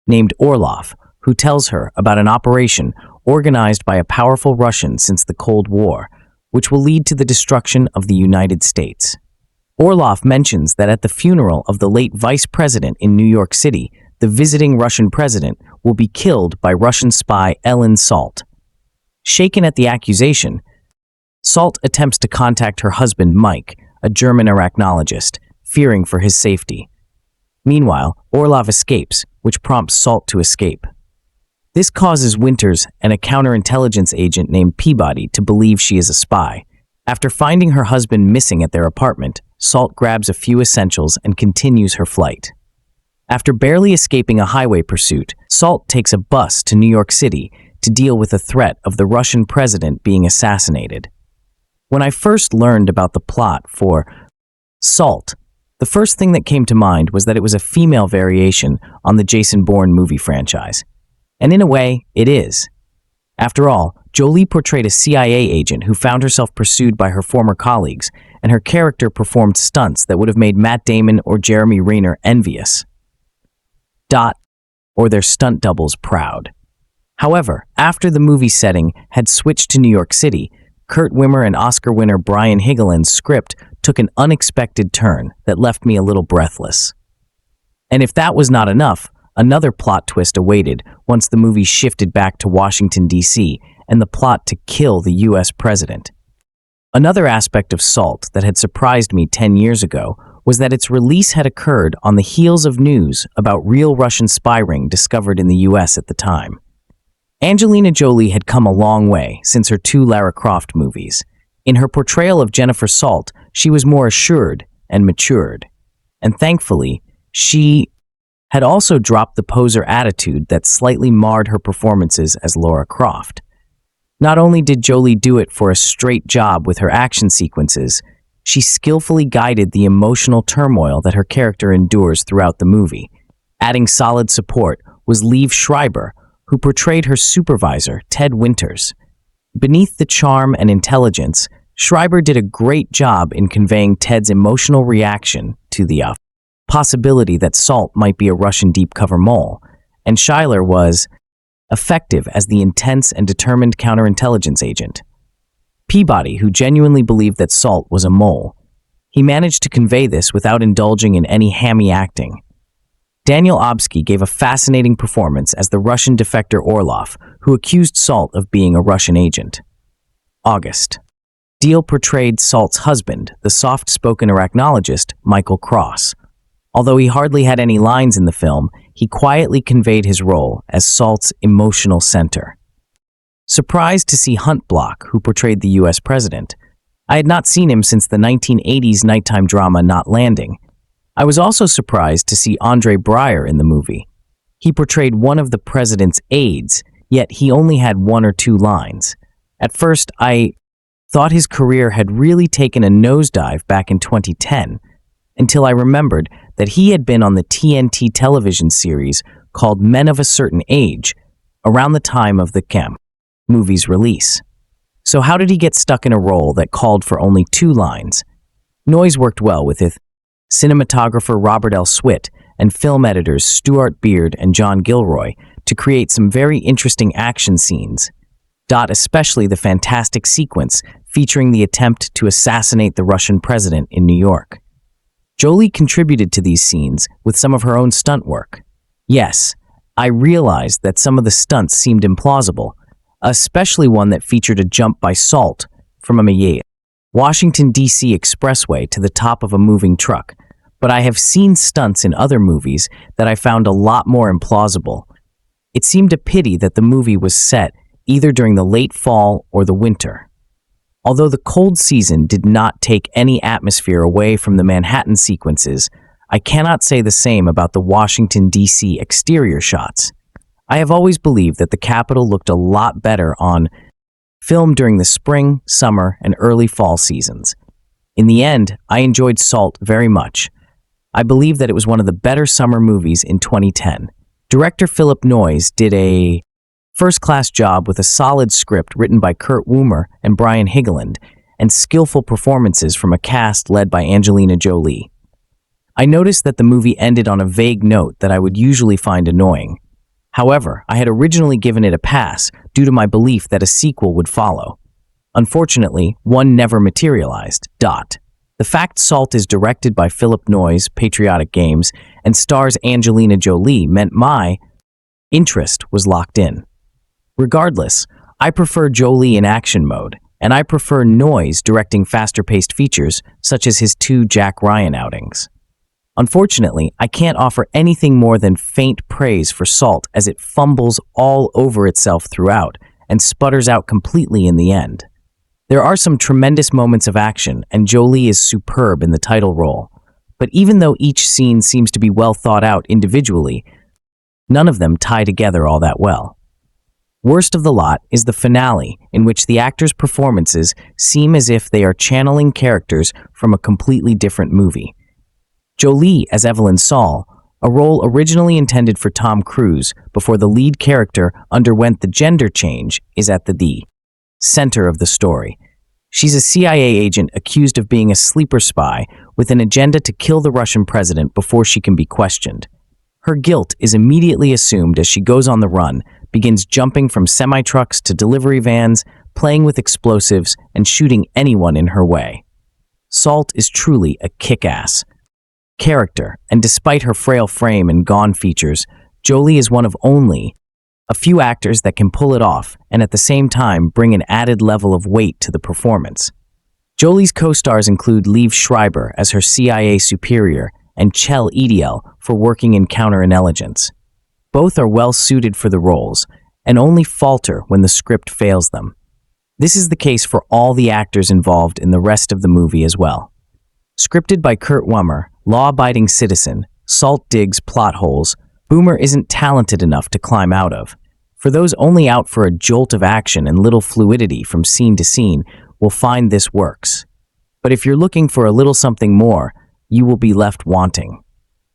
named Orlov, who tells her about an operation organized by a powerful Russian since the Cold War, which will lead to the destruction of the United States. Orlov mentions that at the funeral of the late vice president in New York City, the visiting Russian president will be killed by Russian spy Ellen Salt. Shaken at the accusation, Salt attempts to contact her husband Mike, a German arachnologist, fearing for his safety. Meanwhile, Orlov escapes, which prompts Salt to escape. This causes Winters and a counterintelligence agent named Peabody to believe she is a spy. After finding her husband missing at their apartment, Salt grabs a few essentials and continues her flight. After barely escaping a highway pursuit, Salt takes a bus to New York City to deal with the threat of the Russian president being assassinated. When I first learned about the plot for Salt, the first thing that came to mind was that it was a female variation on the Jason Bourne movie franchise. And in a way, it is. After all, Jolie portrayed a CIA agent who found herself pursued by her former colleagues, and her character performed stunts that would have made Matt Damon or Jeremy Renner envious. Or their stunt doubles proud. However, after the movie setting had switched to New York City, Kurt Wimmer and Oscar winner Brian Higelin's script took an unexpected turn that left me a little breathless. And if that was not enough, another plot twist awaited once the movie shifted back to Washington, D.C., and the plot to kill the U.S. president. Another aspect of Salt that had surprised me 10 years ago was that its release had occurred on the heels of news about real Russian spy ring discovered in the U.S. at the time. Angelina Jolie had come a long way since her 2 Lara Croft movies. In her portrayal of Jennifer Salt, she was more assured and matured. And thankfully, she had also dropped the poser attitude that slightly marred her performances as Lara Croft. Not only did Jolie do it for a straight job with her action sequences, she skillfully guided the emotional turmoil that her character endures throughout the movie. Adding solid support was Liev Schreiber, who portrayed her supervisor, Ted Winters. Beneath the charm and intelligence, Schreiber did a great job in conveying Ted's emotional reaction to the possibility that Salt might be a Russian deep-cover mole, and Schuyler was effective as the intense and determined counterintelligence agent. Peabody, who genuinely believed that Salt was a mole. He managed to convey this without indulging in any hammy acting. Daniel Obsky gave a fascinating performance as the Russian defector Orlov, who accused Salt of being a Russian agent. August. Deal portrayed Salt's husband, the soft-spoken arachnologist Michael Cross. Although he hardly had any lines in the film, he quietly conveyed his role as Salt's emotional center. Surprised to see Hunt Block, who portrayed the U.S. president. I had not seen him since the 1980s nighttime drama Not Landing. I was also surprised to see Andre Breyer in the movie. He portrayed one of the president's aides, yet he only had 1 or 2 lines. At first, I thought his career had really taken a nosedive back in 2010, until I remembered that he had been on the TNT television series called Men of a Certain Age around the time of the movie's release. So how did he get stuck in a role that called for only 2 lines? Noyce worked well with it. Cinematographer Robert L. Swit and film editors Stuart Beard and John Gilroy to create some very interesting action scenes. Especially the fantastic sequence featuring the attempt to assassinate the Russian president in New York. Jolie contributed to these scenes with some of her own stunt work. Yes, I realized that some of the stunts seemed implausible, especially one that featured a jump by Salt from a Washington, D.C. expressway to the top of a moving truck, but I have seen stunts in other movies that I found a lot more implausible. It seemed a pity that the movie was set either during the late fall or the winter. Although the cold season did not take any atmosphere away from the Manhattan sequences, I cannot say the same about the Washington, D.C. exterior shots. I have always believed that the Capitol looked a lot better on film during the spring, summer, and early fall seasons. In the end, I enjoyed Salt very much. I believe that it was one of the better summer movies in 2010. Director Phillip Noyce did a first-class job with a solid script written by Kurt Woomer and Brian Higeland, and skillful performances from a cast led by Angelina Jolie. I noticed that the movie ended on a vague note that I would usually find annoying. However, I had originally given it a pass due to my belief that a sequel would follow. Unfortunately, one never materialized. The fact Salt is directed by Phillip Noyce, Patriotic Games, and stars Angelina Jolie meant my interest was locked in. Regardless, I prefer Jolie in action mode, and I prefer Noyce directing faster-paced features such as his 2 Jack Ryan outings. Unfortunately, I can't offer anything more than faint praise for Salt as it fumbles all over itself throughout and sputters out completely in the end. There are some tremendous moments of action, and Jolie is superb in the title role. But even though each scene seems to be well thought out individually, none of them tie together all that well. Worst of the lot is the finale, in which the actors' performances seem as if they are channeling characters from a completely different movie. Jolie as Evelyn Saul, a role originally intended for Tom Cruise before the lead character underwent the gender change, is at the center of the story. She's a CIA agent accused of being a sleeper spy with an agenda to kill the Russian president before she can be questioned. Her guilt is immediately assumed as she goes on the run, begins jumping from semi-trucks to delivery vans, playing with explosives, and shooting anyone in her way. Salt is truly a kick-ass character, and despite her frail frame and gone features, Jolie is one of only a few actors that can pull it off and at the same time bring an added level of weight to the performance. Jolie's co-stars include Liev Schreiber as her CIA superior and Chiwetel Ejiofor for working in counterintelligence. Both are well suited for the roles and only falter when the script fails them. This is the case for all the actors involved in the rest of the movie as well. Scripted by Kurt Woomer, law-abiding citizen, Salt digs plot holes Boomer isn't talented enough to climb out of. For those only out for a jolt of action and little fluidity from scene to scene will find this works. But if you're looking for a little something more, you will be left wanting.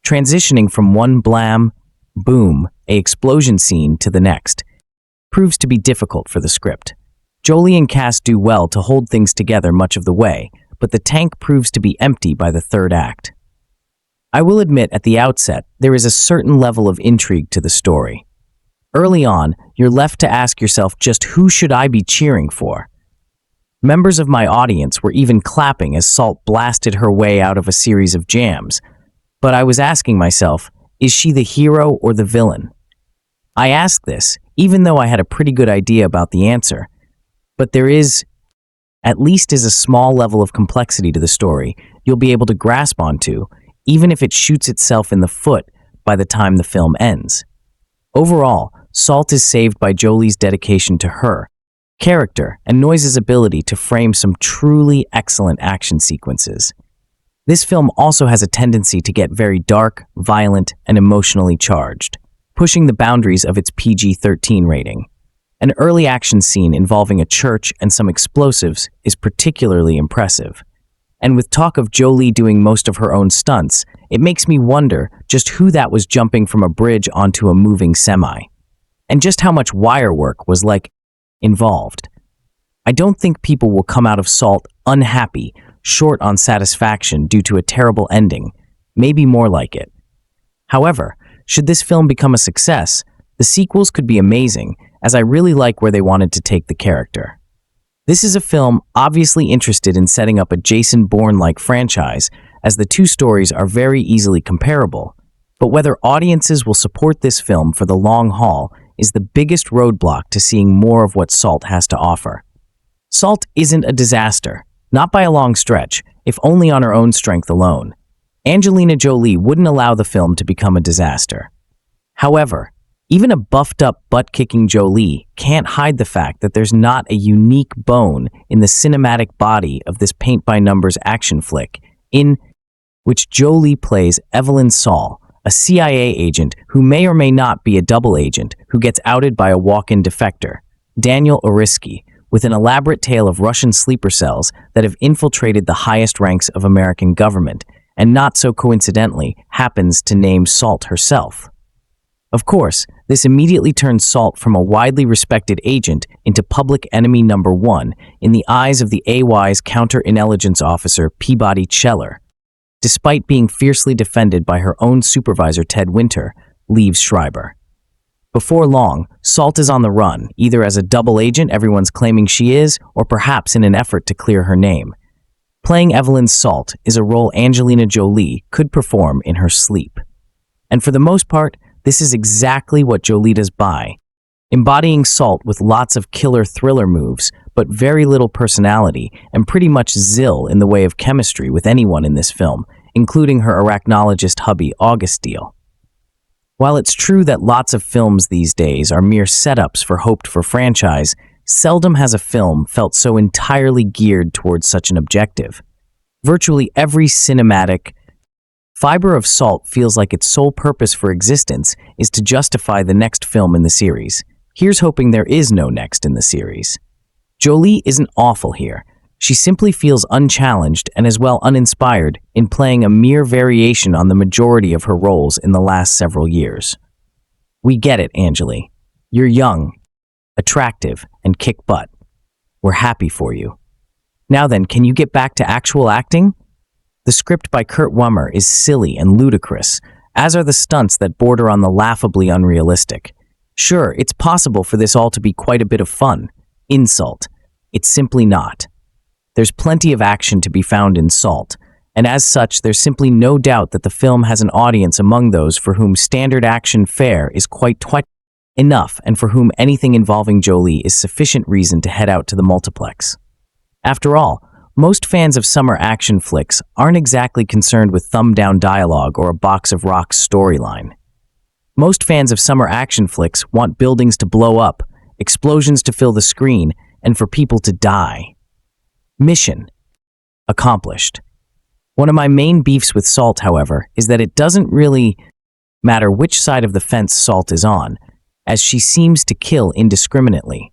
Transitioning from one blam, boom, a explosion scene to the next proves to be difficult for the script. Jolie and cast do well to hold things together much of the way, but the tank proves to be empty by the third act. I will admit at the outset, there is a certain level of intrigue to the story. Early on, you're left to ask yourself just who should I be cheering for? Members of my audience were even clapping as Salt blasted her way out of a series of jams, but I was asking myself, is she the hero or the villain? I asked this, even though I had a pretty good idea about the answer, but there is, at least is a small level of complexity to the story you'll be able to grasp onto, even if it shoots itself in the foot by the time the film ends. Overall, Salt is saved by Jolie's dedication to her character and Noyce's ability to frame some truly excellent action sequences. This film also has a tendency to get very dark, violent, and emotionally charged, pushing the boundaries of its PG-13 rating. An early action scene involving a church and some explosives is particularly impressive. And with talk of Jolie doing most of her own stunts, it makes me wonder just who that was jumping from a bridge onto a moving semi, and just how much wire work was involved. I don't think people will come out of Salt unhappy, short on satisfaction due to a terrible ending, maybe more like it. However, should this film become a success, the sequels could be amazing, as I really like where they wanted to take the character. This is a film obviously interested in setting up a Jason Bourne-like franchise, as the two stories are very easily comparable, but whether audiences will support this film for the long haul is the biggest roadblock to seeing more of what Salt has to offer. Salt isn't a disaster, not by a long stretch, if only on her own strength alone. Angelina Jolie wouldn't allow the film to become a disaster. However, even a buffed-up, butt-kicking Jolie can't hide the fact that there's not a unique bone in the cinematic body of this paint-by-numbers action flick, in which Jolie plays Evelyn Saul, a CIA agent who may or may not be a double agent who gets outed by a walk-in defector, Daniel Oriski, with an elaborate tale of Russian sleeper cells that have infiltrated the highest ranks of American government, and not so coincidentally happens to name Salt herself. Of course, this immediately turns Salt from a widely respected agent into public enemy number one in the eyes of the AY's counterintelligence officer Peabody Cheller, despite being fiercely defended by her own supervisor Ted Winter, Liev Schreiber. Before long, Salt is on the run, either as a double agent everyone's claiming she is, or perhaps in an effort to clear her name. Playing Evelyn Salt is a role Angelina Jolie could perform in her sleep. And for the most part, this is exactly what Jolie does by, embodying Salt with lots of killer thriller moves, but very little personality, and pretty much zil in the way of chemistry with anyone in this film, including her arachnologist hubby August Deal. While it's true that lots of films these days are mere setups for hoped-for franchise, seldom has a film felt so entirely geared towards such an objective. Virtually every cinematic fiber of Salt feels like its sole purpose for existence is to justify the next film in the series. Here's hoping there is no next in the series. Jolie isn't awful here. She simply feels unchallenged and as well uninspired in playing a mere variation on the majority of her roles in the last several years. We get it, Angeli. You're young, attractive, and kick butt. We're happy for you. Now then, can you get back to actual acting? The script by Kurt Wummer is silly and ludicrous, as are the stunts that border on the laughably unrealistic. Sure, it's possible for this all to be quite a bit of fun. Insult. It's simply not. There's plenty of action to be found in Salt, and as such, there's simply no doubt that the film has an audience among those for whom standard action fare is quite enough and for whom anything involving Jolie is sufficient reason to head out to the multiplex. After all, most fans of summer action flicks aren't exactly concerned with thumb-down dialogue or a box of rocks storyline. Most fans of summer action flicks want buildings to blow up, explosions to fill the screen, and for people to die. Mission accomplished. One of my main beefs with Salt, however, is that it doesn't really matter which side of the fence Salt is on, as she seems to kill indiscriminately.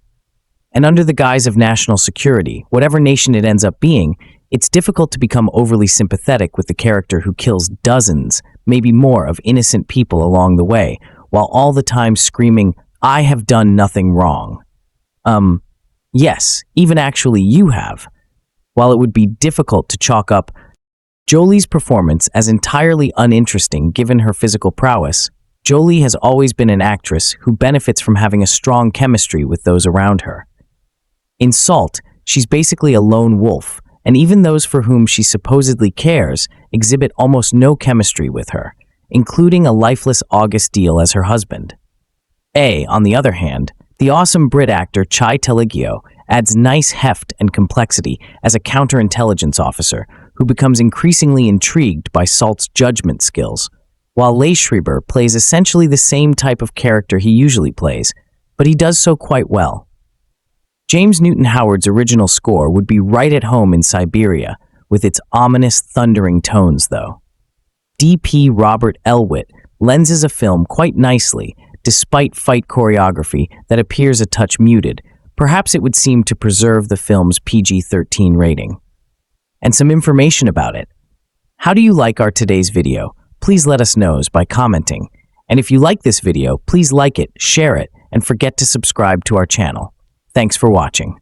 And under the guise of national security, whatever nation it ends up being, it's difficult to become overly sympathetic with the character who kills dozens, maybe more, of innocent people along the way, while all the time screaming, "I have done nothing wrong." Yes, even actually you have. While it would be difficult to chalk up Jolie's performance as entirely uninteresting given her physical prowess, Jolie has always been an actress who benefits from having a strong chemistry with those around her. In Salt, she's basically a lone wolf, and even those for whom she supposedly cares exhibit almost no chemistry with her, including a lifeless August Deal as her husband. On the other hand, the awesome Brit actor Chiwetel Ejiofor adds nice heft and complexity as a counterintelligence officer who becomes increasingly intrigued by Salt's judgment skills, while Liev Schreiber plays essentially the same type of character he usually plays, but he does so quite well. James Newton Howard's original score would be right at home in Siberia, with its ominous, thundering tones, though. DP Robert Elwitt lenses a film quite nicely, despite fight choreography that appears a touch muted. Perhaps it would seem to preserve the film's PG-13 rating. And some information about it. How do you like our today's video? Please let us know by commenting. And if you like this video, please like it, share it, and forget to subscribe to our channel. Thanks for watching.